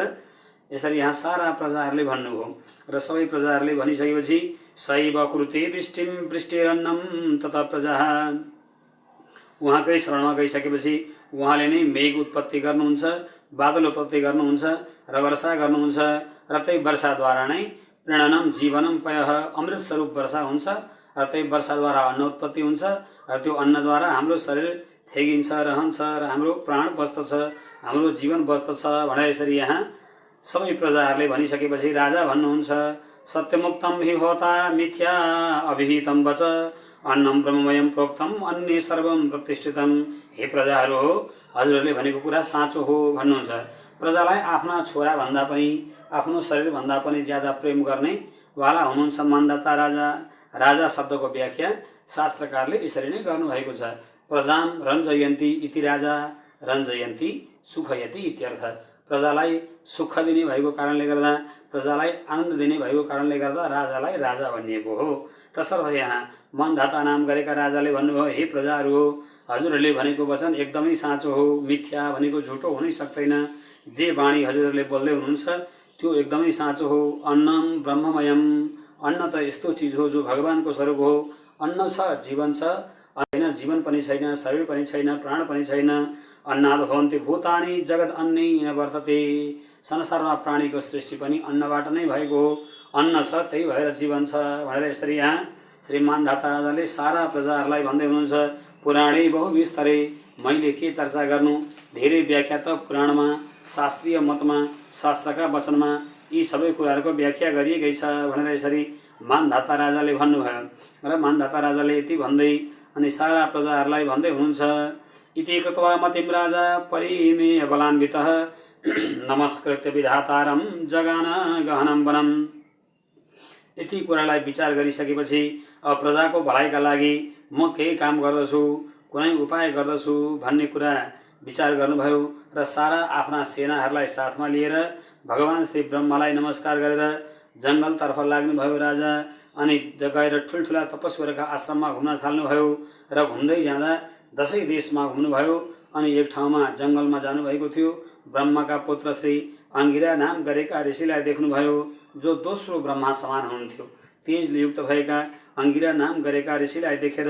यसरी यहाँ सारा प्रजाहरूले भन्नुभयो। र सबै प्रजाहरूले भनिसकेपछि शैव कुरुते वृष्टिम वृष्टिरन्नम तथा प्रजा, उहाँकै शरणमा गइसकेपछि उहाँले नै मेघ उत्पत्ति गर्नुहुन्छ, बादल उत्पत्ति गर्नुहुन्छ र वर्षा गर्नुहुन्छ। र त्यही वर्षाद्वारा नै प्रेरणम जीवनम पयः, अमृत स्वरूप वर्षा हुन्छ र त्यही वर्षाद्वारा अन्न उत्पत्ति हुन्छ र त्यो अन्नद्वारा हाम्रो शरीर थेगिन्छ, रहन्छ र हाम्रो प्राण बस्दछ, हाम्रो जीवन बस्दछ भनेर यसरी यहाँ सबै प्रजाहरूले भनिसकेपछि राजा भन्नुहुन्छ सत्यमुक्तम हि भवता मिथ्या अभिहितम वच अन्नम ब्रह्ममयम प्रोक्तम अन्य सर्वम प्रतिष्ठितम। हे प्रजाहरू हो, हजुरहरूले भनेको कुरा साँचो हो भन्नुहुन्छ। प्रजालाई आफ्ना छोरा भन्दा पनि, आफ्नो शरीर भन्दा पनि ज्यादा प्रेम गर्ने वाला हुनुहुन्छ मान्धाता राजा। राजा शब्दको व्याख्या शास्त्रकारले यसरी नै गर्नुभएको छ। प्रजाम रञ्जयन्ती इति राजा, रञ्जयन्ती सुखयति इत्यर्थ। प्रजालाई सुख दिने भएको कारणले गर्दा, प्रजालाई आनन्द दिने भएको कारणले गर्दा राजालाई राजा भनिएको हो। तसर्थ यहाँ मान्धाता नाम गरेका राजाले भन्नुभयो हे प्रजाहरू हो, हजुरहरूले भनेको वचन एकदमै साँचो हो, मिथ्या भनेको झुटो हुनै सक्दैन। जे वाणी हजुरहरूले बोल्दै हुनुहुन्छ त्यो एकदमै साँचो हो। अन्नम ब्रह्ममयम, अन्न त यस्तो चिज हो जो भगवानको स्वरूप हो। अन्न छ, जीवन छ, होइन जीवन पनि छैन, शरीर पनि छैन, प्राण पनि छैन। अन्नाद भवन्ति भूतानि जगत अन्नै न वर्तते, संसारमा प्राणीको सृष्टि पनि अन्नबाट नै भएको हो। अन्न छ त्यही भएर जीवन छ भनेर यसरी यहाँ श्री मान्धाता राजाले सारा प्रजाहरूलाई भन्दै हुनुहुन्छ। पुराणै बहुविस्तरे, मैले के चर्चा गर्नु, धेरै व्याख्या त पुराणमा शास्त्रीय मतमा शास्त्रका वचनमा यी सबै कुराहरूको व्याख्या गरिएकै छ भनेर यसरी मानधाता राजाले भन्नुभयो। र मानधाता राजाले यति भन्दै अनि सारा प्रजाहरूलाई भन्दै हुनुहुन्छ, इति कृत्वा मतिं राजा परिमेय बलान्वितः नमस्कृत्य विधातारं जगान गहनं वनं। यति कुरालाई विचार गरिसकेपछि अब प्रजाको भलाइका लागि म केही काम गर्दछु, कुनै उपाय गर्दछु भन्ने कुरा विचार गर्नुभयो र सारा आफ्ना सेनाहरूलाई साथमा लिएर भगवान श्री ब्रह्मालाई नमस्कार गरेर जङ्गलतर्फ लाग्नुभयो राजा। अनि गएर ठुल्ठुला तपस्वीहरूका आश्रममा घुम्न थाल्नुभयो र घुम्दै जाँदा 10 देशमा घुम्नुभयो। अनि एक ठाउँमा जङ्गलमा जानुभएको थियो। ब्रह्माका पुत्र श्री अंगिरा नाम गरेका ऋषिलाई देख्नुभयो, जो दोस्रो ब्रह्मा समान हुनुहुन्थ्यो। तेजले युक्त भएका अंगिरा नाम गरेका ऋषिलाई देखेर,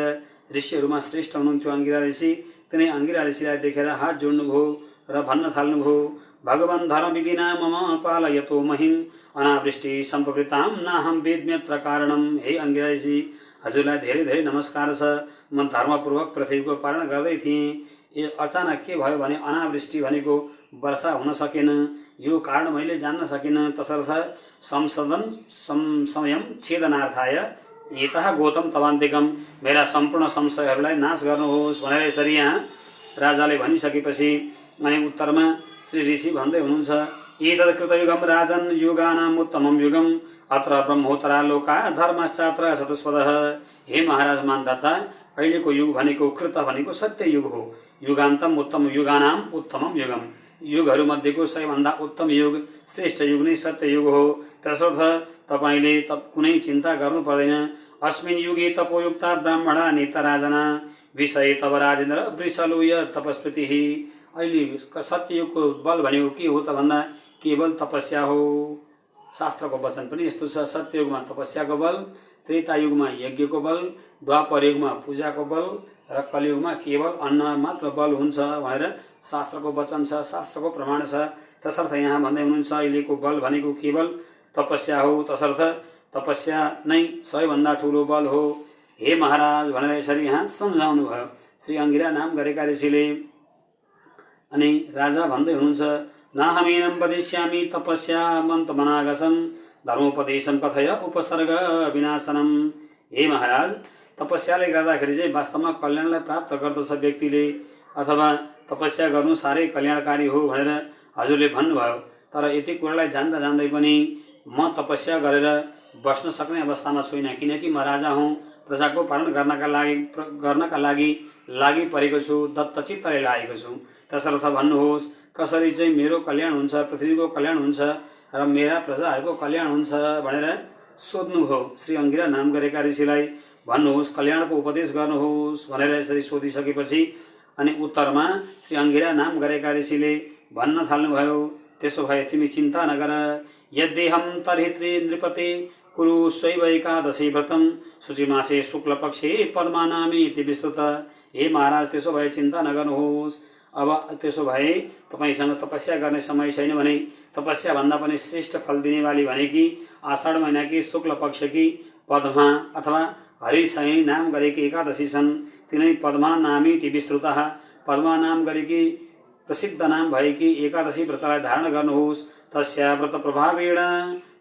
ऋषिहरूमा श्रेष्ठ हुनुहुन्थ्यो अंगिरा ऋषि, तिनै अंगिरा ऋषिलाई देखेर हात जोड्नुभयो र भन्न थाल्नुभयो, भगवान धर्म विधिना मम पालयतो महिम अनावृष्टि सम्पवृतां नाहं वेद्म्यत्र कारणम। हे अंगिरा ऋषि, हजुरलाई धेरै धेरै नमस्कार छ। म धर्मपूर्वक पृथ्वीको पालन गर्दै थिएँ। अचानक के भयो भने अनावृष्टि भनेको वर्षा हुन सकेन। यो कारण मैले जान्न सकिनँ। तसर्थ संशोधन समयम छेदनार्थाय यतः गौतम तवान्तिकम, मेरा सम्पूर्ण संशयहरूलाई नाश गर्नुहोस् भनेर यसरी यहाँ राजाले भनिसकेपछि अनि उत्तरमा श्री ऋषि भन्दै हुनुहुन्छ, एतद् कृतयुगम राजन् युगानाम् उत्तमं युगम अत्र ब्रह्मोत्तरा लोका धर्मश्चात्र चतुष्पदः। हे महाराज मानधाता, अहिलेको युग भनेको कृत भनेको सत्य युग हो। युगान्तम उत्तम युगानाम उत्तमम युगम, युगहरूमध्येको सबैभन्दा उत्तम युग श्रेष्ठ युग नै सत्य युग हो। त्यसर्थ तपाईले कुनै चिन्ता गर्नु पर्दैन। अस्मिन् युगे तपोयुक्ता ब्राह्मणा नेता राजना विषय तब राजेन्द्र वृषलोय तपस्पतिः। अहिले सत्ययुगको बल भनेको के हो त भन्दा केवल तपस्या हो। शास्त्रको वचन पनि यस्तो छ, सत्ययुगमा तपस्याको बल, त्रेतायुगमा यज्ञको बल, द्वापर युगमा पूजाको बल र कलियुगमा केवल अन्न मात्र बल हुन्छ भनेर शास्त्रको वचन छ, शास्त्रको प्रमाण छ। तसर्थ यहाँ भन्दै हुनुहुन्छ अहिलेको बल भनेको केवल तपस्या हो। तसर्थ तपस्या नै सबैभन्दा ठुलो बल हो हे महाराज भनेर यसरी यहाँ सम्झाउनु भयो श्री अंगिरा नाम गरेका ऋषिले। अनि राजा भन्दै हुनुहुन्छ, नाहमेनं वदिष्यामि तपस्यामन्तमनागसं धर्मोपदेशं कथय उपसर्ग विनाशनम। हे महाराज, तपस्याले गर्दाखेरि चाहिँ वास्तवमा कल्याणलाई प्राप्त गर्दछ व्यक्तिले, अथवा तपस्या गर्नु साह्रै कल्याणकारी हो भनेर हजुरले भन्नुभयो। तर यति कुरालाई जान्दा जान्दै पनि म तपस्या गरेर बस्न सक्ने अवस्थामा छुइनँ, किनकि म राजा हुँ। प्रजाको पालन गर्नका लागि परेको छु, दत्तचित्तले लागेको छु। त्यसर्थ भन्नुहोस् कसरी चाहिँ मेरो कल्याण हुन्छ, पृथ्वीको कल्याण हुन्छ र मेरा प्रजाहरूको कल्याण हुन्छ भनेर सोध्नुभयो श्री अंगिरा नाम गरेका ऋषिलाई। भन्नुहोस्, कल्याणको उपदेश गर्नुहोस् भनेर यसरी सोधिसकेपछि अनि उत्तरमा श्री अंगिरा नाम गरेका ऋषिले भन्न थाल्नुभयो, त्यसो भए तिमी चिन्ता नगर। यद्देहम तर्हि नृपते कुरु शैव एकादशी व्रतम शुचिमासे शुक्लपक्षे पद्मानामी इति विस्तृत। हे महाराज, त्यसो भए चिन्ता नगर्नुहोस्। अब त्यसो भए तपाईसँग तपस्या गर्ने समय छैन भने तपस्या भन्दा पनि श्रेष्ठ फल दिनेवाली भनेकी आषाढ महिनाकी शुक्ल पक्षकी पद्मा अथवा हरिशयनी नाम गरेकी एकादशी छन्। तिनै पद्मा नामीति विस्तृतः, पद्मा नाम गरेकी प्रसिद्ध नाम भएकी एकादशी व्रतलाई धारण गर्नुहोस्। तस्या व्रत प्रभावेण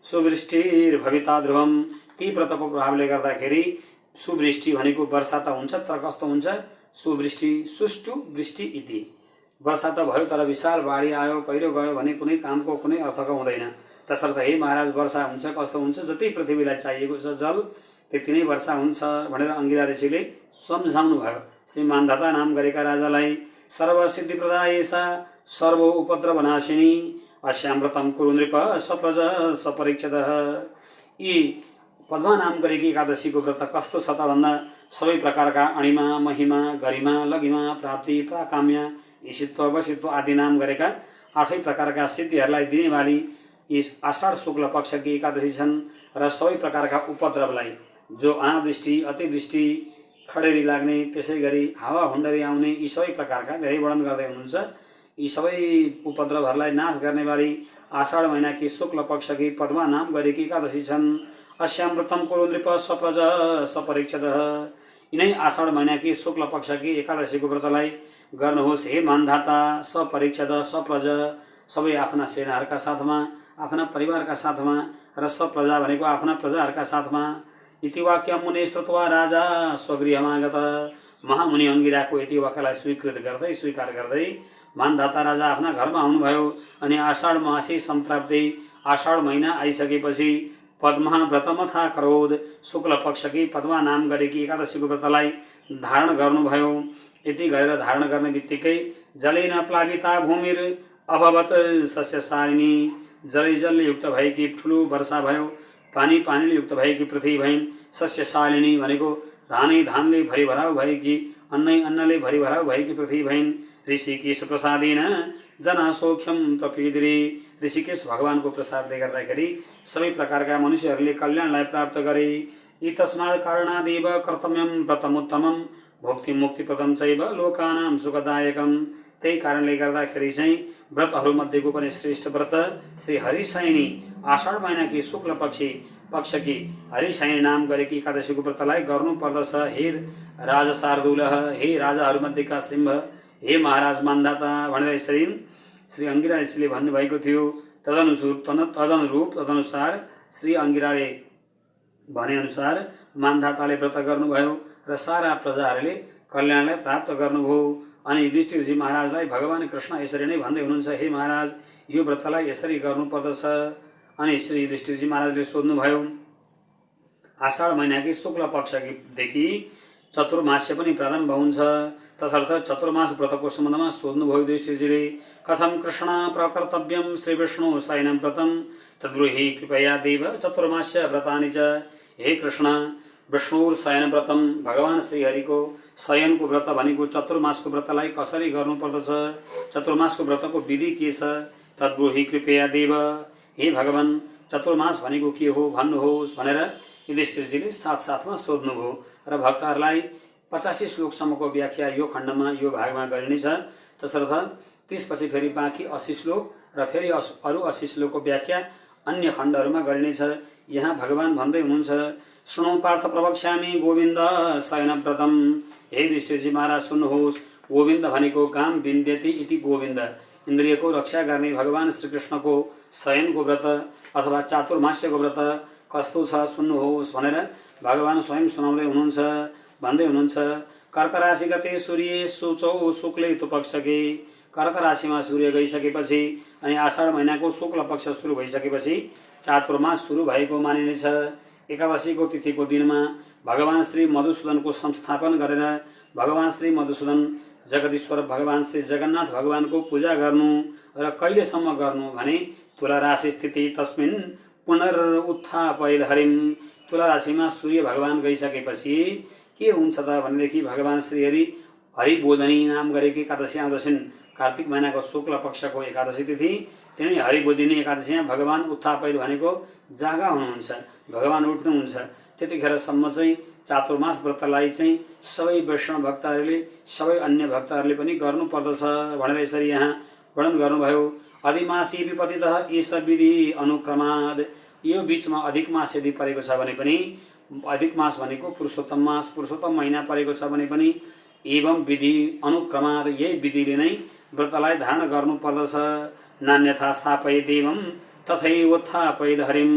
सुवृष्टिर्भविता ध्रुवम। ती व्रतको प्रभावले गर्दाखेरि सुवृष्टि भनेको वर्षा त हुन्छ, तर कस्तो हुन्छ? सुवृष्टि, सुष्टु वृष्टि इति। वर्षा त भयो तर विशाल बाढी आयो, पहिरो गयो भने कुनै कामको कुनै अर्थको हुँदैन। त्यसर्थ हे महाराज, वर्षा हुन्छ कस्तो हुन्छ? जति पृथ्वीलाई चाहिएको छ जल त्यति नै वर्षा हुन्छ भनेर अंगिरा ऋषिले सम्झाउनु भयो श्री मानधाता नाम गरेका राजालाई। सर्वसिद्धिप्रदाय सा सर्वो उपद्रवनाशिनी अस्यामृतम कुरु नृप सप्रज सपरीक्षतः। यी पद्मा नाम गरेकी एकादशीको व्रत कस्तो छ त भन्दा सबै प्रकारका अणिमा, महिमा, गरिमा, लगिमा, प्राप्ति, प्राकाम्य, ईशित्व, वशित्व आदि नाम गरेका 8 प्रकारका सिद्धिहरूलाई दिनेवाली यी आषाढ शुक्ल पक्षकी एकादशी छन्। र सबै प्रकारका उपद्रवलाई, जो अनावृष्टि, अतिवृष्टि, खडेरी लाग्ने, त्यसै गरी हावा हुन्डरी आउने, यी सबै प्रकारका धेरै वर्णन गर्दै हुनुहुन्छ। यी सबै उपद्रवहरूलाई नाश गर्नेवाली आषाढ महिनाकी शुक्ल पक्षकी पद्मा नाम गरेकी एकादशी छन्। अस्यामृतम कुरु नृप सप्रज सपरीक्षतः। यिनै आषाढ महिनाकी शुक्ल पक्षकी एकादशीको व्रतलाई गर्नुहोस् हे मानधाता। सपरीक्षत, सप्रज, सबै आफ्ना सेनाहरूका साथमा, आफ्ना परिवारका साथमा र सब प्रजा भनेको आफ्ना प्रजाहरूका साथमा। इति वाक्यम मुनि श्रुत्वा राजा स्वगृहमागत। महामुनि अंगिराको यति वाक्यलाई स्वीकार गर्दै मानधाता राजा आफ्ना घरमा आउनुभयो। अनि आषाढ मासी सम्प्राप्ति, आषाढ महिना आइसकेपछि पद्मा व्रतमथा करोद, शुक्ल पक्षकी पद्मा नाम गरेकी एकादशीको व्रतलाई धारण गर्नुभयो। यति गरेर धारण गर्ने बित्तिकै जलेन प्लाविता भूमिर अभवत सस्यशालिनी, जलले युक्त भएकी ठुलो वर्षा भयो, पानीले युक्त भएकी पृथ्वी भइन्। सस्यशालिनी भनेको धानले भरिभराउ भएकी, अन्नले भरिभराउ भएकी पृथ्वी भइन्। ऋषिकेश प्रसादेन जना सौख्यम प्रपीदिरे, ऋषिकेश भगवानको प्रसादले गर्दाखेरि सबै प्रकारका मनुष्यहरूले कल्याणलाई प्राप्त गरे। इतस्मात् कारणादेव कर्तव्यम व्रतमुत्तमम भोक्ति मुक्तिप्रदम चैव लोकानां सुखदायकम। त्यही कारणले गर्दाखेरि चाहिँ व्रतहरूमध्येको पनि श्रेष्ठ व्रत श्री हरिशयनी आषाढ महिनाकी शुक्ल पक्षकी हरिशयनी नाम गरेकी एकादशीको व्रतलाई गर्नुपर्दछ। हे राजा शार्दूल, हे राजाहरूमध्येका सिंह, हे महाराज मानधाता भनेर यसरी श्री अंगिरा ऋषिले भन्नुभएको थियो। तदनुसार श्री अंगिराले भनेअनुसार मानधाताले व्रत गर्नुभयो र सारा प्रजाहरूले कल्याणलाई प्राप्त गर्नुभयो। अनि युधिष्ठिरजी महाराजलाई भगवान कृष्ण यसरी नै भन्दै हुनुहुन्छ, हे महाराज यो व्रतलाई यसरी गर्नुपर्दछ। अनि श्री युधिष्ठिरजी महाराजले सोध्नुभयो, आषाढ महिनाकी शुक्ल पक्षदेखि चतुर्मास्य पनि प्रारम्भ हुन्छ, तसर्थ चतुर्मास व्रतको सम्बन्धमा सोध्नुभयो युधिष्ठिरजीले। कथम कृष्ण प्रकर्तव्यम श्री विष्णु शयनं व्रतम तद्ब्रूहि कृपया देव चतुर्मास्य व्रतानि च। हे कृष्ण, विष्णुर शयन व्रतम भगवान श्रीहरिको शयनको व्रत भनेको चतुर्मासको व्रतलाई कसरी गर्नुपर्दछ, चतुर्मासको व्रतको विधि के छ, तद्ब्रूहि कृपया देव। हे भगवान, चतुर्मास भनेको के हो भन्नुहोस् भनेर युधिष्ठिरजीले साथसाथमा सोध्नुभयो। र भक्तहरूलाई 85 श्लोकसम्मको व्याख्या यो खण्डमा यो भागमा गरिनेछ। तसर्थ त्यसपछि फेरि बाँकी 80 श्लोक र फेरि अरू 80 श्लोकको व्याख्या अन्य खण्डहरूमा गरिनेछ। यहाँ भगवान भन्दै हुनुहुन्छ, शृणु पार्थ प्रवक्ष्यामि गोविन्द शयन व्रतम। हे युधिष्ठिरजी महाराज सुन्नुहोस्, गोविन्द भनेको काम विन्द्यति इति गोविन्द, इन्द्रियको रक्षा गर्ने भगवान श्रीकृष्णको शयनको व्रत अथवा चातुर्मास्यको व्रत कस्तो छ सुन्नुहोस् भनेर भगवान स्वयं सुनाउँदै हुनुहुन्छ। भन्दै हुनुहुन्छ, कर्क राशि गते सूर्य सुचौ शुक्ले तु पक्षके। कर्क राशिमा सूर्य गइसकेपछि अनि आषाढ महिनाको शुक्ल पक्ष सुरु भइसकेपछि चातुर्मास सुरु भएको मानिनेछ। एकादशीको तिथिको दिनमा भगवान श्री मधुसूदनको संस्थापन गरेर भगवान श्री मधुसूदन जगदीश्वर भगवान श्री जगन्नाथ भगवानको पूजा गर्नु र कहिलेसम्म गर्नु भने तुला राशि स्थिति तस्मिन् पुनरुत्थापयद हरिम। तुला राशिमा सूर्य भगवान गइसकेपछि के हुन्छ त भनेदेखि भगवान श्रीहरि हरिबोधनी नाम गरेकी एकादशी आउँदछन्। कार्तिक महिनाको शुक्ल पक्षको एकादशी तिथि तिनै हरिबोधिनी एकादशीमा भगवान उत्थापयद भनेको जागा हुनुहुन्छ, भगवान उठ्नुहुन्छ। त्यतिखेरसम्म चाहिँ चातुर्मास व्रतलाई चाहिँ सबै वैष्णव भक्तहरूले सबै अन्य भक्तहरूले पनि गर्नुपर्दछ भनेर यसरी यहाँ वर्णन गर्नुभयो। अधिमासी विपतितः एष विधि अनुक्रमाद। यो बिचमा अधिक मास यदि परेको छ भने पनि, अधिक मास भनेको पुरुषोत्तम मास, पुरुषोत्तम महिना परेको छ भने पनि एवं विधि अनुक्रमाद, यही विधिले नै व्रतलाई धारण गर्नुपर्दछ। नान्यथा स्थापयेत् देवं तथैवोत्थापयेत् हरिं।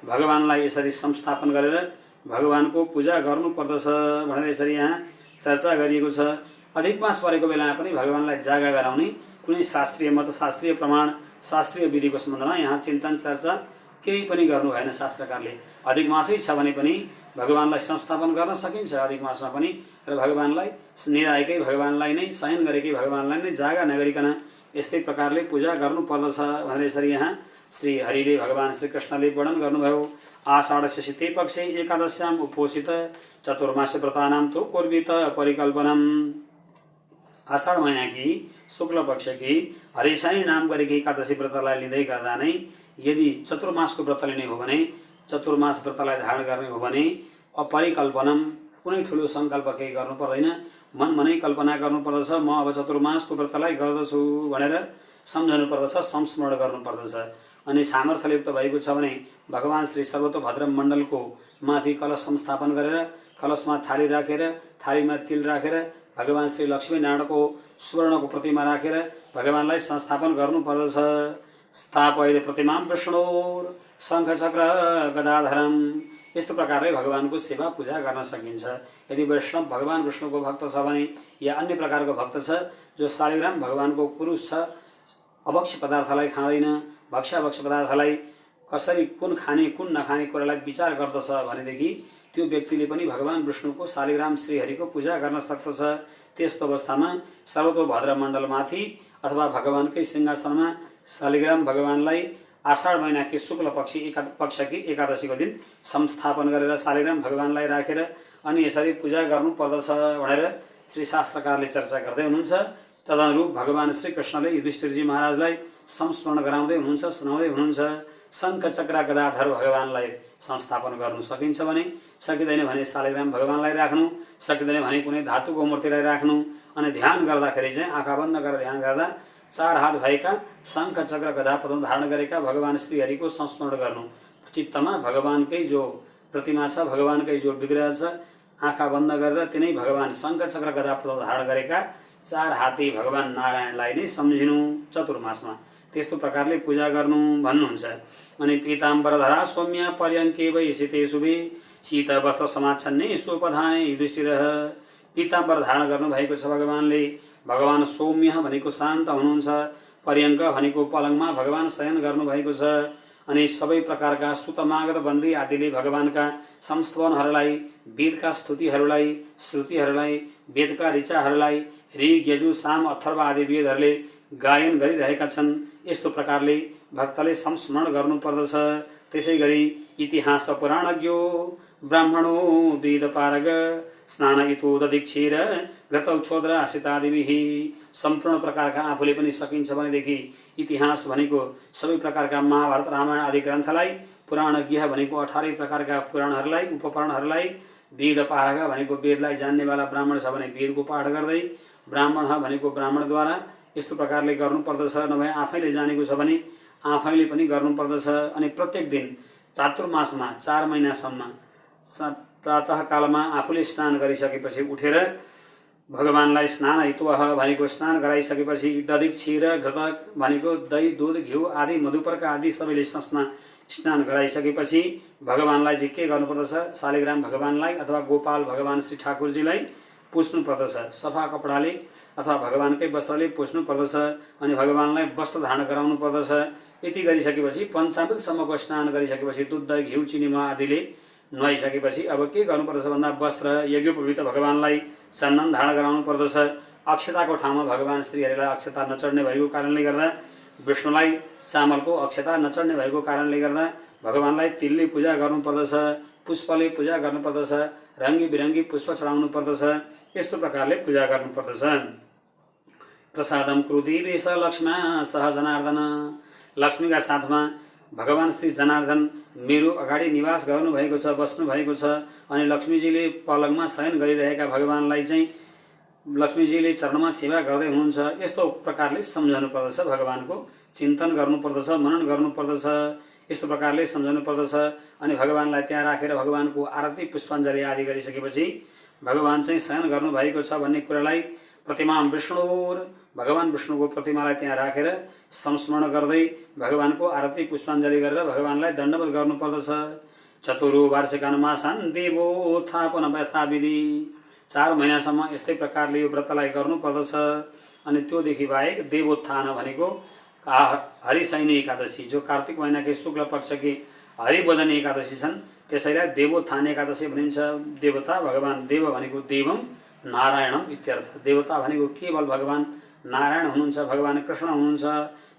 भगवानलाई यसरी संस्थापन गरेर भगवानको पूजा गर्नुपर्दछ भनेर यसरी यहाँ चर्चा गरिएको छ। अधिक मास परेको बेलामा पनि भगवानलाई जागा गराउने कुनै शास्त्रीय मत, शास्त्रीय प्रमाण, शास्त्रीय विधिको सम्बन्धमा यहाँ चिन्तन चर्चा केही पनि गर्नु भएन शास्त्रकारले। अधिक मासै छ भने पनि भगवानलाई संस्थापन गर्न सकिन्छ अधिक मासमा पनि, र भगवानलाई निराएकै भगवानलाई नै, शयन गरेकै भगवानलाई नै जागा नगरिकन यस्तै प्रकारले पूजा गर्नुपर्दछ भनेर यसरी यहाँ श्री हरिले भगवान श्रीकृष्णले वर्णन गर्नुभयो। आषाढस्य शीते पक्षे एकादश्याम उपोषित चतुर्मास्य व्रतानां तु कुर्वीत परिकल्पनम। आषाढ महिनाकी शुक्ल पक्षकी हरिशयनी नाम गरेकी एकादशी व्रतलाई लिँदै गर्दा नै यदि चतुर्मासको व्रत लिने हो भने, चतुर्मास व्रतलाई धारण गर्ने हो भने अपरिकल्पनम, कुनै ठुलो सङ्कल्प केही गर्नु पर्दैन, मनमा नै कल्पना गर्नुपर्दछ, म अब चतुर्मासको व्रतलाई गर्दछु भनेर सम्झनु पर्दछ, संस्मरण गर्नुपर्दछ। अनि सामर्थ्यले युक्त भएको छ भने भगवान श्री सर्वतोभद्र मण्डलको माथि कलश संस्थापन गरेर कलशमा थाली राखेर, थालीमा तिल राखेर भगवान श्री लक्ष्मीनारायणको सुवर्णको प्रतिमा राखेर भगवानलाई संस्थापन गर्नुपर्दछ। स्थापयति प्रतिमां विष्णोर शङ्ख चक्र गदाधरम। यस्तो प्रकारले भगवानको सेवा पूजा गर्न सकिन्छ। यदि वैष्णव भगवान विष्णुको भक्त छ भने या अन्य प्रकारको भक्त छ जो शालिग्राम भगवानको पुरुष छ, अभक्ष्य पदार्थलाई खाँदैन, भक्ष्याभक्ष्य पदार्थलाई कसरी कुन खाने कुन नखाने कुरालाई विचार गर्दछ भनेदेखि त्यो व्यक्तिले पनि भगवान विष्णुको शालिग्राम श्रीहरिको पूजा गर्न सक्दछ। त्यस्तो अवस्थामा सर्वतोभद्र मण्डलमाथि अथवा भगवानकै सिंहासनमा शालिग्राम भगवानलाई आषाढ महिनाकी शुक्ल पक्षकी एकादशीको दिन संस्थापन गरेर शालिग्राम भगवानलाई राखेर अनि यसरी पूजा गर्नुपर्दछ भनेर श्री शास्त्रकारले चर्चा गर्दै हुनुहुन्छ। तदनुरूप भगवान श्री कृष्णले युधिष्ठिरजी महाराजलाई संस्मरण गराउँदै हुनुहुन्छ, सुनाउँदै हुनुहुन्छ। शङ्ख चक्र गदाधर भगवानलाई संस्थापन गर्नु सकिन्छ भने, सकिँदैन भने शालिग्राम भगवानलाई राख्नु, सकिँदैन भने कुनै धातुको मूर्तिलाई राख्नु। अनि ध्यान गर्दाखेरि चाहिँ आँखा बन्द गरेर ध्यान गर्दा 4 हात भएका शङ्ख चक्र गदा पद्म धारण गरेका भगवान श्रीहरिको संस्मरण गर्नु। चित्तमा भगवानकै जो प्रतिमा छ, भगवानकै जो विग्रह छ, आँखा बन्द गरेर तिनै भगवान शङ्ख चक्र गदा पद्म धारण गरेका 4 हाती भगवान नारायणलाई नै सम्झिनु चतुर्मासमा। त्यस्तो प्रकारले पूजा गर्नु भन्नुहुन्छ। अनि पीताम्बरधरा सौम्य पर्यङ्के वै शीते शुभे शीत वस्त्र समाच्छन्ने सोपधाने युधिष्ठिर। पीताम्बर धारण गर्नुभएको छ भगवानले। भगवान सौम्य भनेको शान्त हुनुहुन्छ, पर्यङ्क भनेको पलङमा भगवान शयन गर्नुभएको छ। अनि सबै प्रकारका सुतमागत बन्दी आदिले भगवानका संस्तवनहरूलाई, वेदका स्तुतिहरूलाई, श्रुतिहरूलाई, वेदका ऋचाहरूलाई ऋग यजु साम अथर्व आदि वेदहरूले गायन गरिरहेका छन्। यस्तो प्रकारले भक्तले संस्मरण गर्नुपर्दछ। त्यसै गरी इतिहास पुराणज्ञो ब्राह्मणो वेदपारग स्नान इतो ददीक्षीर घृतौ क्षोद्र आसितादिभिः। सम्पूर्ण प्रकारका आफूले पनि सकिन्छ भनेदेखि इतिहास भनेको सबै प्रकारका महाभारत रामायण आदि ग्रन्थलाई, पुराणज्ञ भनेको 18 प्रकारका पुराणहरूलाई, उपपुराणहरूलाई, वेदपारग भनेको वेदलाई जान्नेवाला ब्राह्मण छ भने वेदको पाठ गर्दै, ब्राह्मण भनेको ब्राह्मणद्वारा यस्तो प्रकारले गर्नुपर्दछ। नभए आफैले जानेको छ भने आफैले पनि गर्नुपर्दछ। अनि प्रत्येक दिन चातुर्मासमा 4 महिनासम्म प्रातःकालमा आफूले स्नान गरिसकेपछि उठेर भगवानलाई स्नान इतवह भनेको स्नान गराइसकेपछि ददीक्षीर घृत भनेको दही दुध घिउ आदि मधुपर्क आदि सबैले स्नान गराइसकेपछि भगवानलाई चाहिँ के गर्नुपर्दछ, शालिग्राम भगवानलाई अथवा गोपाल भगवान श्री ठाकुरजीलाई पुस्नु पर्दछ। सफा कपडाले अथवा भगवानकै वस्त्रले पुस्नु पर्दछ। अनि भगवानलाई वस्त्र धारण गराउनु पर्दछ। यति गरिसकेपछि पञ्चामृतसम्मको स्नान गरिसकेपछि दुध घिउ चिनीमा आदिले नुहाइसकेपछि अब के गर्नुपर्दछ भन्दा वस्त्र यज्ञोपवीत भगवानलाई चन्दन धारण गराउनु पर्दछ। अक्षताको ठाउँमा भगवान श्रीहरिलाई अक्षता नचढ्ने भएको कारणले गर्दा, विष्णुलाई चामलको अक्षता नचढ्ने भएको कारणले गर्दा भगवानलाई तिलले पूजा गर्नुपर्दछ, पुष्पले पूजा गर्नुपर्दछ, रङ्गी बिरङ्गी पुष्प चढाउनु पर्दछ। यस्तो प्रकारले पूजा गर्नुपर्दछ। प्रसादम क्रुदेवेश लक्ष्म्या सह जनार्दन। लक्ष्मीका साथमा भगवान श्री जनार्दन मेरो अगाडि निवास गर्नुभएको छ, बस्नुभएको छ। अनि लक्ष्मीजीले पलङमा शयन गरिरहेका भगवानलाई चाहिँ लक्ष्मीजीले चरणमा सेवा गर्दै हुनुहुन्छ। यस्तो प्रकारले सम्झनु पर्दछ, भगवानको चिन्तन गर्नुपर्दछ, मनन गर्नुपर्दछ। यस्तो प्रकारले सम्झनु पर्दछ। अनि भगवानलाई त्यहाँ राखेर भगवानको आरती पुष्पाञ्जली आदि गरिसकेपछि भगवान चाहिँ शयन गर्नुभएको छ भन्ने कुरालाई प्रतिमा विष्णुर भगवान विष्णुको प्रतिमालाई त्यहाँ राखेर संस्मरण गर्दै भगवानको आरती पुष्पाञ्जली गरेर भगवानलाई दण्डवत गर्नुपर्दछ। चतुर् वार्षिकानुमासान देवोत्थापन यथाविधि। 4 महिनासम्म यस्तै प्रकारले यो व्रतलाई गर्नुपर्दछ। अनि त्योदेखि बाहेक देवोत्थान भनेको हरिशयनी एकादशी जो कार्तिक महिनाकै शुक्ल पक्षकी हरिबोधनी एकादशी छन् त्यसैलाई देवोत्थान एकादशी भनिन्छ। देवता भगवान, देव भनेको देवम नारायणम इत्यर्थ। देवता भनेको केवल भगवान नारायण हुनुहुन्छ, भगवान कृष्ण हुनुहुन्छ।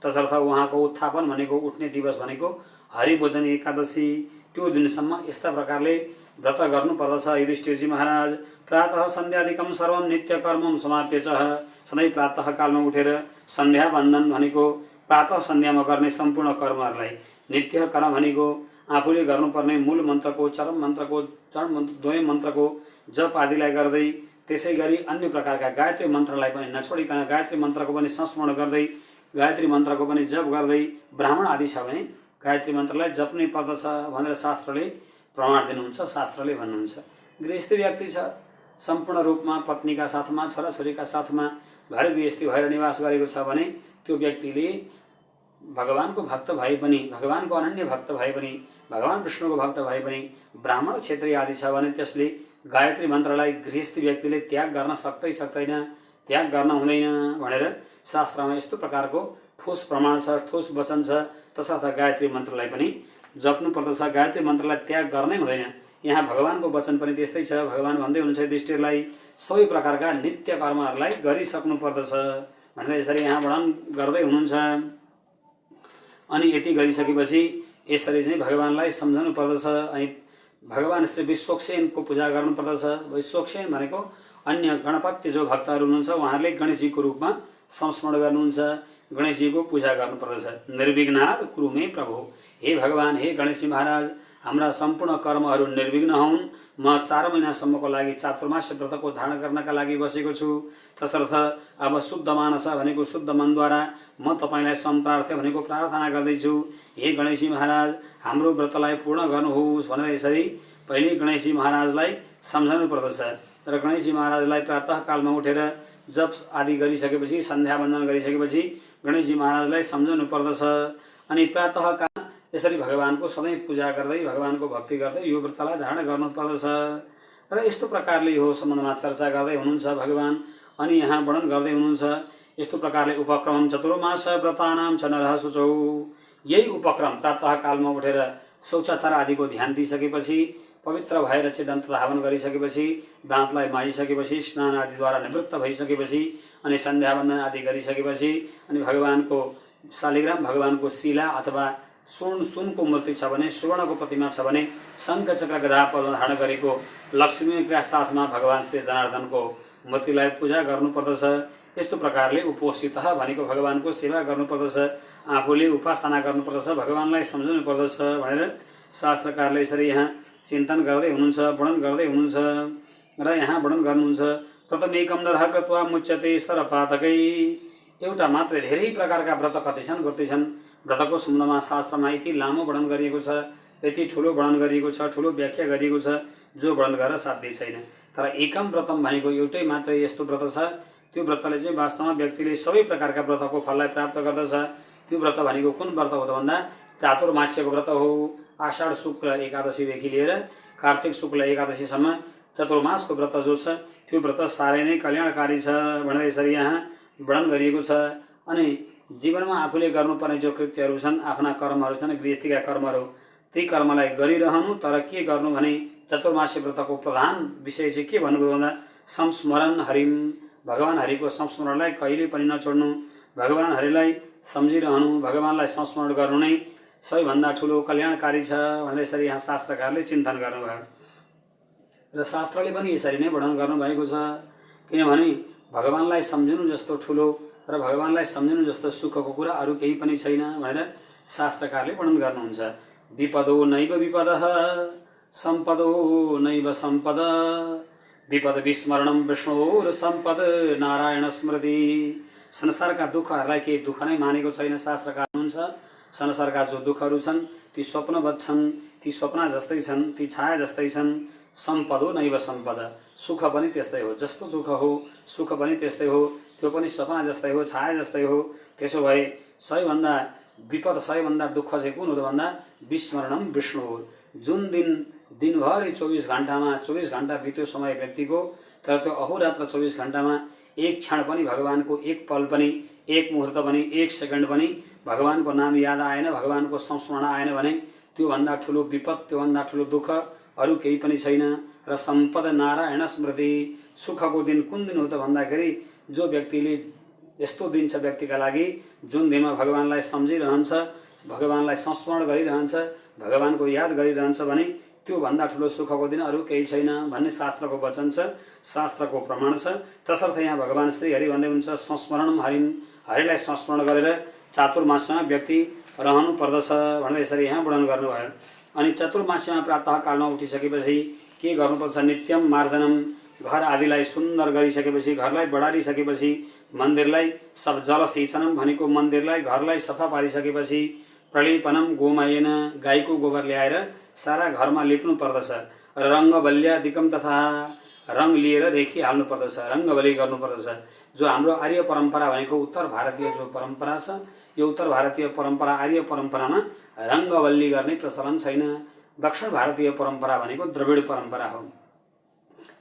तसर्थ उहाँको उत्थापन भनेको उठ्ने दिवस भनेको हरिबोधनी एकादशी। त्यो दिनसम्म यस्ता प्रकारले व्रत गर्नुपर्दछ। युधिष्ठिरजी महाराज प्रातः सन्ध्यादिकम सर्वम नित्य कर्मम समाप्य च। सधैँ प्रातःकालमा उठेर सन्ध्या वन्दन भनेको प्रातः सन्ध्यामा गर्ने सम्पूर्ण कर्महरूलाई, नित्य कर्म भनेको आफूले गर्नुपर्ने मूल मन्त्रको, चरम मन्त्रको, चरण मन्त्र, द्वय मन्त्रको जप आदिलाई गर्दै, त्यसै गरी अन्य प्रकारका गायत्री मन्त्रलाई पनि नछोडिकन गायत्री मन्त्रको पनि संस्मरण गर्दै, गायत्री मन्त्रको पनि जप गर्दै, ब्राह्मण आदि छ भने गायत्री मन्त्रलाई जप्नै पर्दछ भनेर शास्त्रले प्रमाण दिनुहुन्छ, शास्त्रले भन्नुहुन्छ। गृहस्थ व्यक्ति छ सम्पूर्ण रूपमा पत्नीका साथमा छोराछोरीका साथमा घर गृहस्थी भएर निवास गरेको छ भने त्यो व्यक्तिले भगवानको भक्त भए पनि, भगवानको अनन्य भक्त भए पनि, भगवान विष्णुको भक्त भए पनि ब्राह्मण क्षेत्रीय आदि छ भने त्यसले गायत्री मन्त्रलाई गृहस्थी व्यक्तिले त्याग गर्न सक्दैन, त्याग गर्न हुँदैन भनेर शास्त्रमा यस्तो प्रकारको ठोस प्रमाण छ, ठोस वचन छ। तसर्थ गायत्री मन्त्रलाई पनि जप्नु पर्दछ, गायत्री मन्त्रलाई त्याग गर्नै हुँदैन। यहाँ भगवानको वचन पनि त्यस्तै छ। भगवान भन्दै हुनुहुन्छ युधिष्ठिरलाई सबै प्रकारका नित्य कर्महरूलाई गरिसक्नु पर्दछ भनेर यसरी यहाँ वर्णन गर्दै हुनुहुन्छ। अनि यति गरिसकेपछि यसरी चाहिँ भगवानलाई सम्झनु पर्दछ। अनि भगवान श्री विश्वक्सेनको पूजा गर्नु पर्दछ। विश्वक्सेन भनेको अन्य गणपति जो भक्तहरू हुनुहुन्छ उहाँहरूले गणेशजीको रूपमा संस्मरण गर्नुहुन्छ, गणेशजीको पूजा गर्नुपर्दछ। निर्विघ्नात् कुरु मे प्रभु, हे भगवान, हे गणेशजी महाराज, हाम्रा सम्पूर्ण कर्महरू निर्विघ्न हुन्। म 4 महिनासम्मको लागि चातुर्मास्य व्रतको धारण गर्नका लागि बसेको छु। तसर्थ अब शुद्ध मानस भनेको शुद्ध मनद्वारा म तपाईलाई सम्प्रार्थ्य भनेको प्रार्थना गर्दैछु। हे गणेशजी महाराज, हाम्रो व्रतलाई पूर्ण गर्नुहोस् भनेर यसरी पहिले गणेशजी महाराजलाई सम्झनु पर्दछ। र गणेशजी महाराजलाई प्रातःकालमा उठेर जप आदि गरिसकेपछि, सन्ध्या वन्दन गरिसकेपछि गणेशजी महाराजलाई सम्झनु पर्दछ। अनि प्रातःकाल यसरी भगवानको सधैँ पूजा गर्दै, भगवानको भक्ति गर्दै यो व्रतलाई धारण गर्नुपर्दछ। र यस्तो प्रकारले यो सम्बन्धमा चर्चा गर्दै हुनुहुन्छ भगवान। अनि यहाँ वर्णन गर्दै हुनुहुन्छ यस्तो प्रकारले उपक्रम चतुर्मास व्रतानां च नरः शुचौ। यही उपक्रम प्रातःकालमा उठेर शौचाचार आदिको ध्यान दिइसकेपछि, पवित्र भएर चाहिँ दन्त धावन गरिसकेपछि, दाँतलाई माजिसकेपछि, स्नान आदिद्वारा निवृत्त भइसकेपछि, अनि सन्ध्या वन्दन आदि गरिसकेपछि, अनि भगवानको शालिग्राम, भगवानको शिला अथवा सुनको मूर्ति छ भने, सुवर्णको प्रतिमा छ भने शङ्ख चक्र गदा पद्म धारण गरेको लक्ष्मीका साथमा भगवान श्री जनार्दनको मूर्तिलाई पूजा गर्नुपर्दछ। यस्तो प्रकारले उपोषित भनेको भगवानको सेवा गर्नुपर्दछ, आफूले उपासना गर्नुपर्दछ, भगवानलाई सम्झनु पर्दछ भनेर शास्त्रकारले यसरी यहाँ चिन्तन गर्दै हुनुहुन्छ, वर्णन गर्दै हुनुहुन्छ। र यहाँ वर्णन गर्नुहुन्छ प्रथमेकं नरः कृत्वा मुच्यते सरपातकै। एउटा मात्रै, धेरै प्रकारका व्रत कतिछन् गर्दैछन्। व्रतको सम्बन्धमा शास्त्रमा यति लामो वर्णन गरिएको छ, यति ठुलो वर्णन गरिएको छ, ठुलो व्याख्या गरिएको छ, जो वर्णन गर्न साध्य छैन। तर एकम व्रतम भनेको एउटै मात्रै यस्तो व्रत छ, त्यो व्रतले चाहिँ वास्तवमा व्यक्तिले सबै प्रकारका व्रतको फललाई प्राप्त गर्दछ। त्यो व्रत भनेको कुन व्रत हो त भन्दा चातुर्मास्यको व्रत हो। आषाढ शुक्ल एकादशीदेखि लिएर कार्तिक शुक्ल एकादशीसम्म चतुर्मासको व्रत जो छ त्यो व्रत साह्रै नै कल्याणकारी छ भनेर यसरी यहाँ वर्णन गरिएको छ। अनि जीवनमा आफूले गर्नुपर्ने जो कृत्यहरू छन्, आफ्ना कर्महरू छन्, गृहस्थीका कर्महरू, ती कर्मलाई गरिरहनु। तर के गर्नु भने चतुर्मास्य व्रतको प्रधान विषय चाहिँ के भन्नुभयो भन्दा संस्मरण हरिम, भगवान हरिको संस्मरणलाई कहिले पनि नछोड्नु, भगवान हरिलाई सम्झिरहनु, भगवानलाई संस्मरण गर्नु नै सबैभन्दा ठुलो कल्याणकारी छ भनेर यसरी यहाँ शास्त्रकारले चिन्तन गर्नुभयो। र शास्त्रले पनि यसरी नै वर्णन गर्नुभएको छ। किनभने भगवानलाई सम्झनु जस्तो ठुलो र भगवानलाई सम्झनु जस्तो सुखको कुरा अरू केही पनि छैन भनेर शास्त्रकारले वर्णन गर्नुहुन्छ। विपदो नैव विपदः सम्पदो नैव सम्पद, विपद विस्मरणं विष्णोर सम्पद नारायण स्मृति। संसारका दुःखहरूलाई केही दुःख नै मानेको छैन शास्त्रकार हुनुहुन्छ। संसारका जो दुःखहरू छन् ती स्वप्नवत् छन्, ती स्वप्न जस्तै छन्, ती छाया जस्तै छन्। सम्पदो नैव सम्पद, सुख पनि त्यस्तै हो, जस्तो दुःख हो सुख पनि त्यस्तै हो, त्यो पनि सपना जस्तै हो, छाया जस्तै हो। त्यसो भए सबैभन्दा विपद, सबैभन्दा दुःख चाहिँ कुन हो त भन्दा विस्मरणम विष्णु हो। जुन दिनभरि 24 घण्टामा 24 घण्टा बित्यो समय व्यक्तिको, तर त्यो अहोरात्र 24 घण्टामा एक क्षण पनि भगवानको, एक पल पनि, एक मुहूर्त पनि, एक सेकेन्ड पनि भगवानको नाम याद आएन, भगवानको संस्मरण आएन भने त्योभन्दा ठुलो विपद, त्योभन्दा ठुलो दुःख अरू केही पनि छैन। र सम्पद नारायण स्मृति, सुखको दिन कुन दिन हो त भन्दाखेरि जो व्यक्तिले यस्तो दिन छ व्यक्तिका लागि जुन दिनमा भगवानलाई सम्झिरहन्छ, भगवानलाई संस्मरण गरिरहन्छ, भगवानको याद गरिरहन्छ भने त्योभन्दा ठुलो सुखको दिन अरू केही छैन भन्ने शास्त्रको वचन छ, शास्त्रको प्रमाण छ। तसर्थ यहाँ भगवान श्री हरि भन्दै हुन्छ संस्मरणम हरिम, हरिलाई संस्मरण गरेर चातुर्मासमा व्यक्ति रहनु पर्दछ भनेर यसरी यहाँ वर्णन गर्नुभयो। अनि चतुर्मास्यमा प्रातःकालमा उठिसकेपछि के गर्नुपर्छ? नित्यम मार्जनम, घर आदिलाई सुन्दर गरिसकेपछि, घरलाई बढारिसकेपछि, मन्दिरलाई सब जल सिंचनम भनेको मन्दिरलाई, घरलाई सफा पारिसकेपछि, प्रलिपनम गोमयेन, गाईको गोबर ल्याएर सारा घरमा लिप्नु पर्दछ। रङ्गबल्यादिकम तथा रङ लिएर रेखिहाल्नुपर्दछ, रङ्गबली गर्नुपर्दछ। जो हाम्रो आर्य परम्परा भनेको उत्तर भारतीय जो परम्परा छ, यो उत्तर भारतीय परम्परा आर्य परम्परामा रङ्गबली गर्ने प्रचलन छैन। दक्षिण भारतीय परम्परा भनेको द्रविड परम्परा हो।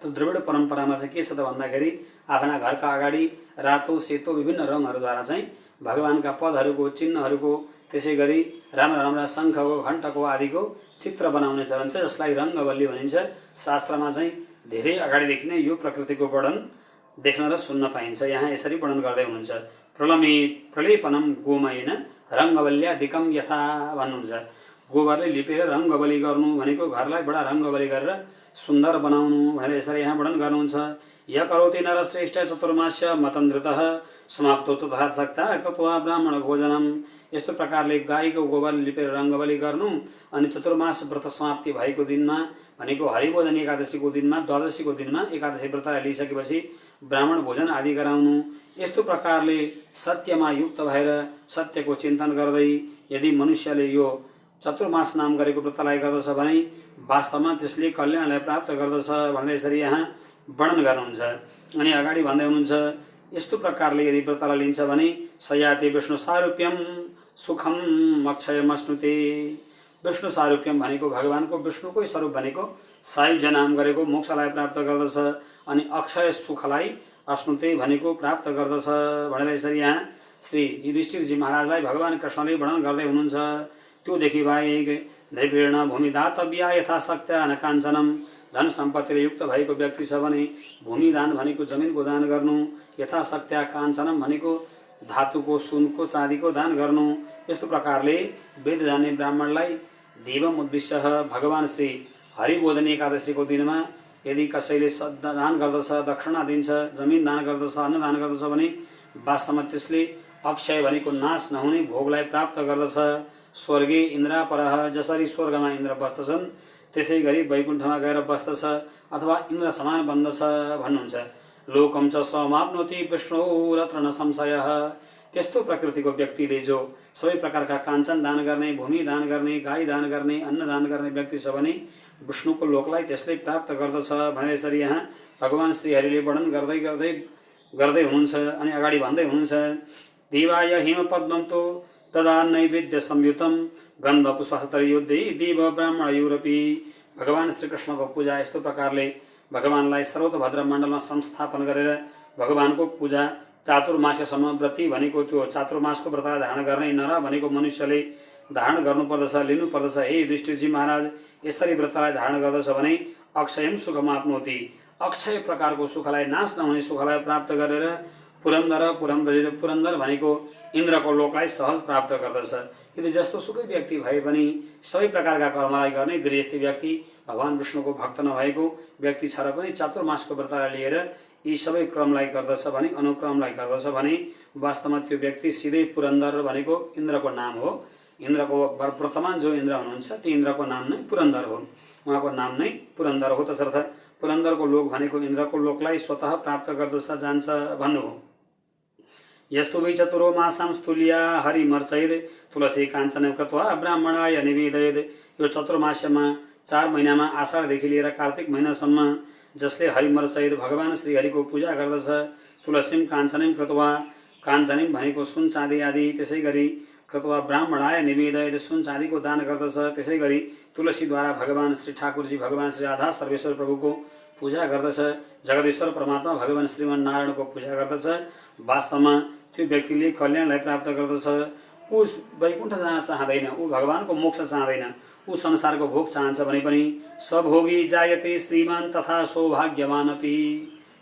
त द्रविड परम्परामा चाहिँ के छ त भन्दाखेरि आफ्ना घरका अगाडि रातो सेतो विभिन्न रङहरूद्वारा चाहिँ भगवानका पदहरूको, चिन्हहरूको, त्यसै गरी राम्रा राम्रा शङ्खको, घण्टको आदिको चित्र बनाउने चलन छ, जसलाई रङ्गबली भनिन्छ। शास्त्रमा चाहिँ धेरै अगाडिदेखि नै यो प्रकृतिको वर्णन देख्न र सुन्न पाइन्छ। यहाँ यसरी वर्णन गर्दै हुनुहुन्छ, प्रलेपनम गोमयेन रङ्गबल्यादिकम यथा भन्नुहुन्छ। गोबरले लिपेर रङ्गबली गर्नु भनेको घरलाई बडा रङ्गबली गरेर सुन्दर बनाउनु भनेर यसरी यहाँ वर्णन गर्नुहुन्छ। य करोति नरश्रेष्ठ चतुर्मास्य मतन्द्रितः समाप्तो चतुर्थ कृत्वा ब्राह्मण भोजनम। यस्तो प्रकारले गाईको गोबरले लिपेर रङ्गबली गर्नु, अनि चतुर्मास व्रत समाप्ति भएको दिनमा भनेको हरिबोधन एकादशीको दिनमा, द्वादशीको दिनमा एकादशी व्रतलाई लिइसकेपछि ब्राह्मण भोजन आदि गराउनु। यस्तो प्रकारले सत्यमा युक्त भएर सत्यको चिन्तन गर्दै यदि मनुष्यले यो चतुर्मास नाम गरेको व्रतलाई गर्दछ भने वास्तवमा त्यसले कल्याणलाई प्राप्त गर्दछ भनेर यसरी यहाँ वर्णन गर्नुहुन्छ। अनि अगाडि भन्दै हुनुहुन्छ, यस्तो प्रकारले यदि व्रतलाई लिन्छ भने सयाति विष्णु सारूप्यम सुखम अक्षयमश्नुते। विष्णु सारूप्यम भनेको भगवानको विष्णुकै स्वरूप भनेको सायुज्य नाम गरेको मोक्षलाई प्राप्त गर्दछ, अनि अक्षय सुखलाई अश्नुते भनेको प्राप्त गर्दछ भनेर यसरी यहाँ श्री युधिष्ठिरजी महाराजलाई भगवान कृष्णले वर्णन गर्दै हुनुहुन्छ। त्योदेखि बाहेक नृपेण भूमिदातव्या यथाशक्त्या न काञ्चनम। धन सम्पत्तिले युक्त भएको व्यक्ति छ भने भूमिदान भनेको जमिनको दान गर्नु, यथाशक्त्या काञ्चनम भनेको धातुको, सुनको, चाँदीको दान गर्नु। यस्तो प्रकारले वेद जान्ने ब्राह्मणलाई देवम उद्देश्य भगवान श्री हरिबोधन एकादशीको दिनमा यदि कसैले दान गर्दछ, दक्षिणा दिन्छ, जमिन दान गर्दछ, अन्न दान गर्दछ भने वास्तवमा त्यसले अक्षय भनेको नाश नहुने भोगलाई प्राप्त गर्दछ। स्वर्गे इन्द्रापरः, जसरी स्वर्गमा इन्द्र बस्दछन् त्यसै गरी वैकुण्ठमा गएर बस्दछ अथवा इन्द्र समान बन्दछ भन्नुहुन्छ। लोकम च समाप्नोति विष्णुरत्र न संशयः। त्यस्तो प्रकृतिको व्यक्तिले जो सबै प्रकारका काञ्चन दान गर्ने, भूमि दान गर्ने, गाई दान गर्ने, अन्न दान गर्ने व्यक्ति छ भने विष्णुको लोकलाई त्यसले प्राप्त गर्दछ भनेर यसरी यहाँ भगवान श्रीहरिले वर्णन गर्दै हुनुहुन्छ। अनि अगाडि भन्दै हुनुहुन्छ, देवाय हिमपद्मं तु तदा नैवेद्य संयुतम गन्ध पुष्पस्तरयोद्धि देव ब्राह्मणयोरपि। भगवान श्रीकृष्णको पूजा यस्तो प्रकारले भगवानलाई सर्वतोभद्र मण्डलमा संस्थापन गरेर भगवानको पूजा चातुर्मास्यसम्म व्रती भनेको त्यो चातुर्मासको व्रत धारण गर्ने नर भनेको मनुष्यले धारण गर्नुपर्दछ, लिनुपर्दछ। हे युधिष्ठिरजी महाराज, यसरी व्रतलाई धारण गर्दछ भने अक्षयम सुखमाप्नोति, अक्षय प्रकारको सुखलाई, नाश नहुने सुखलाई प्राप्त गरेर पुरन्दर भनेको इन्द्रको लोकलाई सहज प्राप्त गर्दछ। यदि जस्तो सुकै व्यक्ति भए पनि सबै प्रकारका कर्मलाई गर्ने गृहस्थी व्यक्ति, भगवान विष्णुको भक्त नभएको व्यक्ति छ र पनि चातुर्मासको व्रतलाई लिएर यी सबै क्रमलाई गर्दछ भने, अनुक्रमलाई गर्दछ भने वास्तवमा त्यो व्यक्ति सिधै पुरन्दर भनेको इन्द्रको नाम हो। इन्द्रको वर्तमान जो इन्द्र हुनुहुन्छ त्यो इन्द्रको नाम नै पुरन्दर हो, उहाँको नाम नै पुरन्दर हो। तसर्थ पुरन्दरको लोक भनेको इन्द्रको लोकलाई स्वतः प्राप्त गर्दछ, जान्छ भन्नु हो। यस्तो वै चतुरो मासां स्तुल्या हरिमर्चयेद तुलसी काञ्चन कृत्वा ब्राह्मणाय निवेदयेद। यो चतुर्मास्यमा 4 महिनामा आषाढदेखि लिएर कार्तिक महिनासम्म जसले हरिमर्चयेद भगवान श्रीहरिको पूजा गर्दछ, तुलसीम काञ्चनिम कृत्वा, काञ्चनिम भनेको सुन चाँदी आदि, त्यसै गरी कृत्वा ब्राह्मणाय निवेदयेद सुन चाँदीको दान गर्दछ, त्यसै गरी तुलसीद्वारा भगवान श्री ठाकुरजी, भगवान श्री राधा सर्वेश्वर प्रभुको पूजा गर्दछ, जगदीश्वर परमात्मा भगवान श्रीमन नारायणको पूजा गर्दछ, वास्तवमा त्यो व्यक्तिले कल्याणलाई प्राप्त गर्दछ। ऊ वैकुण्ठ जान चाहँदैन, ऊ भगवानको मोक्ष चाहँदैन, ऊ संसारको भोग चाहन्छ भने पनि स्वभोगी जायते श्रीमान तथा सौभाग्यवान अपि।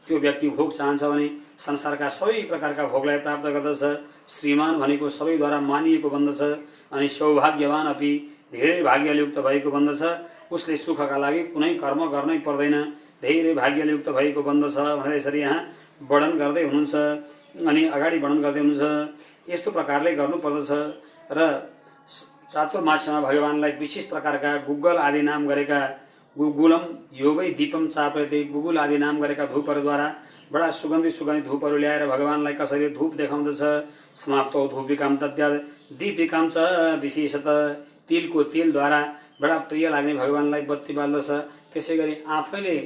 त्यो व्यक्ति भोग चाहन्छ भने संसारका सबै प्रकारका भोगलाई प्राप्त गर्दछ। श्रीमान भनेको सबैद्वारा मानिएको बन्दछ, अनि सौभाग्यवान अपि धेरै भाग्ययुक्त भएको बन्दछ। उसले सुखका लागि कुनै कर्म गर्नै पर्दैन, धेरै भाग्ययुक्त भएको बन्दछ भनेर यसरी यहाँ वर्णन गर्दै हुनुहुन्छ। अनि अगाडि वर्णन गर्दै हुनुहुन्छ, यस्तो प्रकारले गर्नुपर्दछ। र चातुर्मास्यमा भगवानलाई विशेष प्रकारका गुग्गल आदि नाम गरेका, गुगुलम योगै दीपम चाप्यते, गुगुल आदि नाम गरेका धूपहरूद्वारा बडा सुगन्धित धूपहरू ल्याएर भगवानलाई कसैले धूप देखाउँदछ। समाप्तो धूपिकाम दद्याद दीपिकाम च विशेषतः तिलको तेलद्वारा बडा प्रिय लाग्ने भगवानलाई बत्ती बाल्दछ। त्यसै गरी आफैले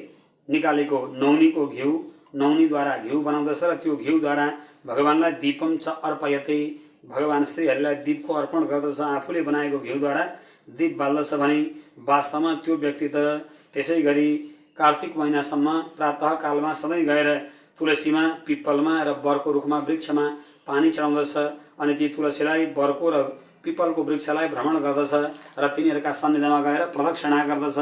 निकालेको नौनीको घिउ, नौनीद्वारा घिउ बनाउँदछ र त्यो घिउद्वारा भगवानलाई दीपम च अर्पयते, भगवान श्रीहरिलाई दीपको अर्पण गर्दछ। आफूले बनाएको घिउद्वारा दीप बाल्दछ भने वास्तवमा त्यो व्यक्ति त त्यसै गरी कार्तिक महिनासम्म प्रातःकालमा सधैँ गएर तुलसीमा, पिप्पलमा र बरको रुखमा, वृक्षमा पानी चढाउँदछ अनि ती तुलसीलाई, बरको र पिपलको वृक्षलाई भ्रमण गर्दछ र तिनीहरूका सन्निधिमा गएर प्रदक्षिणा गर्दछ।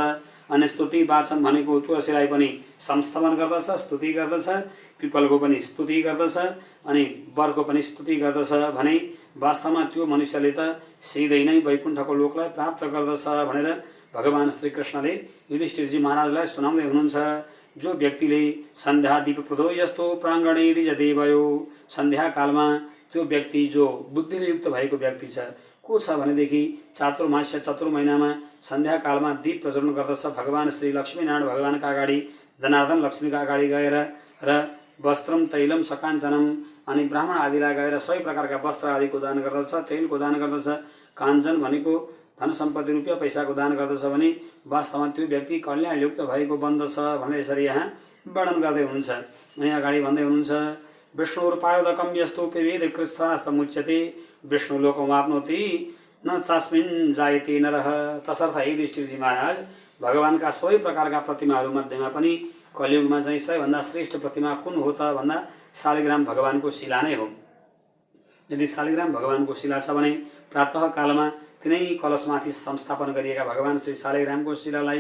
अनि स्तुति वाचन भनेको तुलसीलाई पनि संस्थापन गर्दछ, स्तुति गर्दछ, पिपलको पनि स्तुति गर्दछ अनि बरको पनि स्तुति गर्दछ भने वास्तवमा त्यो मनुष्यले त सिधै नै वैकुण्ठको लोकलाई प्राप्त गर्दछ भनेर भगवान श्रीकृष्णले युधिष्ठिरजी महाराजलाई सुनाउँदै हुनुहुन्छ। जो व्यक्तिले सन्ध्या दीप प्रदो यस्तो प्राङ्गणे रिजदेवयो, सन्ध्याकालमा त्यो व्यक्ति जो बुद्धिले युक्त भएको व्यक्ति छ को छ भनेदेखि चातुर्मास्य चतुर महिनामा सन्ध्याकालमा दीप प्रज्वलन गर्दछ। भगवान श्री लक्ष्मीनारायण भगवानका अगाडि, जनार्दन लक्ष्मीका अगाडि गएर र वस्त्रम तैलम सकाञ्चनम अनि ब्राह्मण आदिलाई गएर सबै प्रकारका वस्त्र आदिको दान गर्दछ, तेलको दान गर्दछ। काञ्चन भनेको धन सम्पत्ति रुपियाँ पैसाको दान गर्दछ भने वास्तवमा त्यो व्यक्ति कल्याणयुक्त भएको बन्दछ भनेर यसरी यहाँ वर्णन गर्दै हुनुहुन्छ। अनि अगाडि भन्दै हुनुहुन्छ विष्णुर्पायोदकम यस्तो पेवेद कृष्णास्तमुच्यते विष्णु लोकमाप्नोति न चास्मिन् जायते नरः। तसर्थ हे युधिष्ठिरजी महाराज, भगवानका सबै प्रकारका प्रतिमाहरू मध्येमा पनि कलियुगमा चाहिँ सबैभन्दा श्रेष्ठ प्रतिमा कुन हो त भन्दा शालिग्राम भगवानको शिला नै हो। यदि शालिग्राम भगवानको शिला छ भने प्रातःकालमा तिनै कलशमाथि संस्थापन गरिएका भगवान श्री शालिग्रामको शिलालाई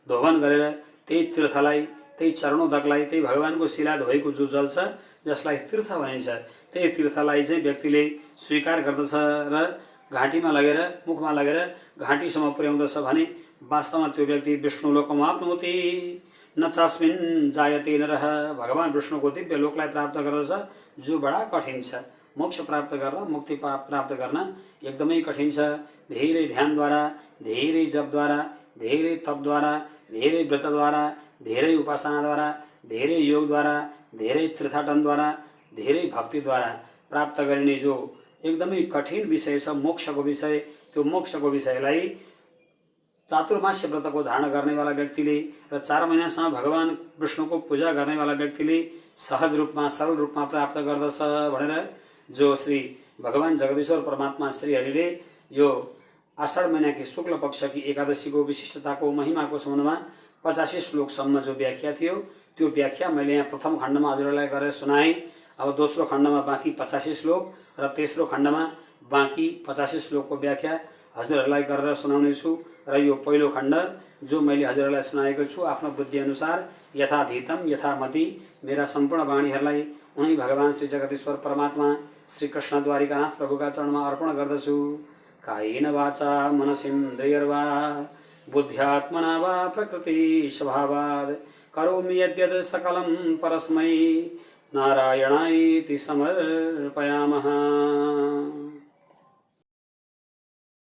धोवन गरेर त्यही तीर्थलाई, त्यही चरणोदकलाई, त्यही भगवानको शिला धोएको जो जल छ जसलाई तीर्थ भनिन्छ, त्यही तीर्थलाई चाहिँ व्यक्तिले स्वीकार गर्दछ र घाँटीमा लगेर, मुखमा लगेर घाँटीसम्म पुर्याउँदछ भने वास्तवमा त्यो व्यक्ति विष्णु लोकमा आप्नोति न चास्मिन् जायते नरः। भगवान विष्णुको दिव्य लोकलाई प्राप्त गर्दछ जो बडा कठिन छ। मोक्ष प्राप्त गर्न, मुक्ति प्राप्त गर्न एकदमै कठिन छ। धेरै ध्यानद्वारा, धेरै जपद्वारा, धेरै तपद्वारा, धेरै व्रतद्वारा, धेरै उपासनाद्वारा, धेरै योगद्वारा, धेरै तीर्थाटनद्वारा, धेरै भक्तिद्वारा प्राप्त गरिने जो एकदमै कठिन विषय छ मोक्षको विषय, त्यो मोक्षको विषयलाई चातुर्मास्य व्रतको धारण गर्नेवाला व्यक्तिले र 4 महिनासम्म भगवान विष्णुको पूजा गर्नेवाला व्यक्तिले सहज रूपमा, सरल रूपमा प्राप्त गर्दछ भनेर जो श्री भगवान जगदीश्वर परमात्मा श्रीहरिले यो आषाढ महिनाकी शुक्ल पक्षकी एकादशीको विशिष्टताको महिमाको सम्बन्धमा 85 श्लोकसम्म जो व्याख्या थियो त्यो व्याख्या मैले यहाँ प्रथम खण्डमा हजुरहरूलाई गरेर सुनाएँ। अब दोस्रो खण्डमा बाँकी 85 श्लोक र तेस्रो खण्डमा बाँकी 85 श्लोकको व्याख्या हजुरहरूलाई गरेर सुनाउने छु। र यो पहिलो खण्ड जो मैले हजुरहरूलाई सुनाएको छु आफ्नो बुद्धिअनुसार यथाधीतम यथामति मेरा सम्पूर्ण वाणीहरूलाई उनै भगवान श्री जगदीश्वर परमात्मा श्री कृष्ण द्वारिकानाथ प्रभुका चरणमा अर्पण गर्दछु। कायेन वाचा मनसेन्द्रियर्वा बुद्ध्यात्मना वा प्रकृति स्वभावात् करोमि यद्यत् सकलं परस्मै नारायणाय इति समर्पयामः।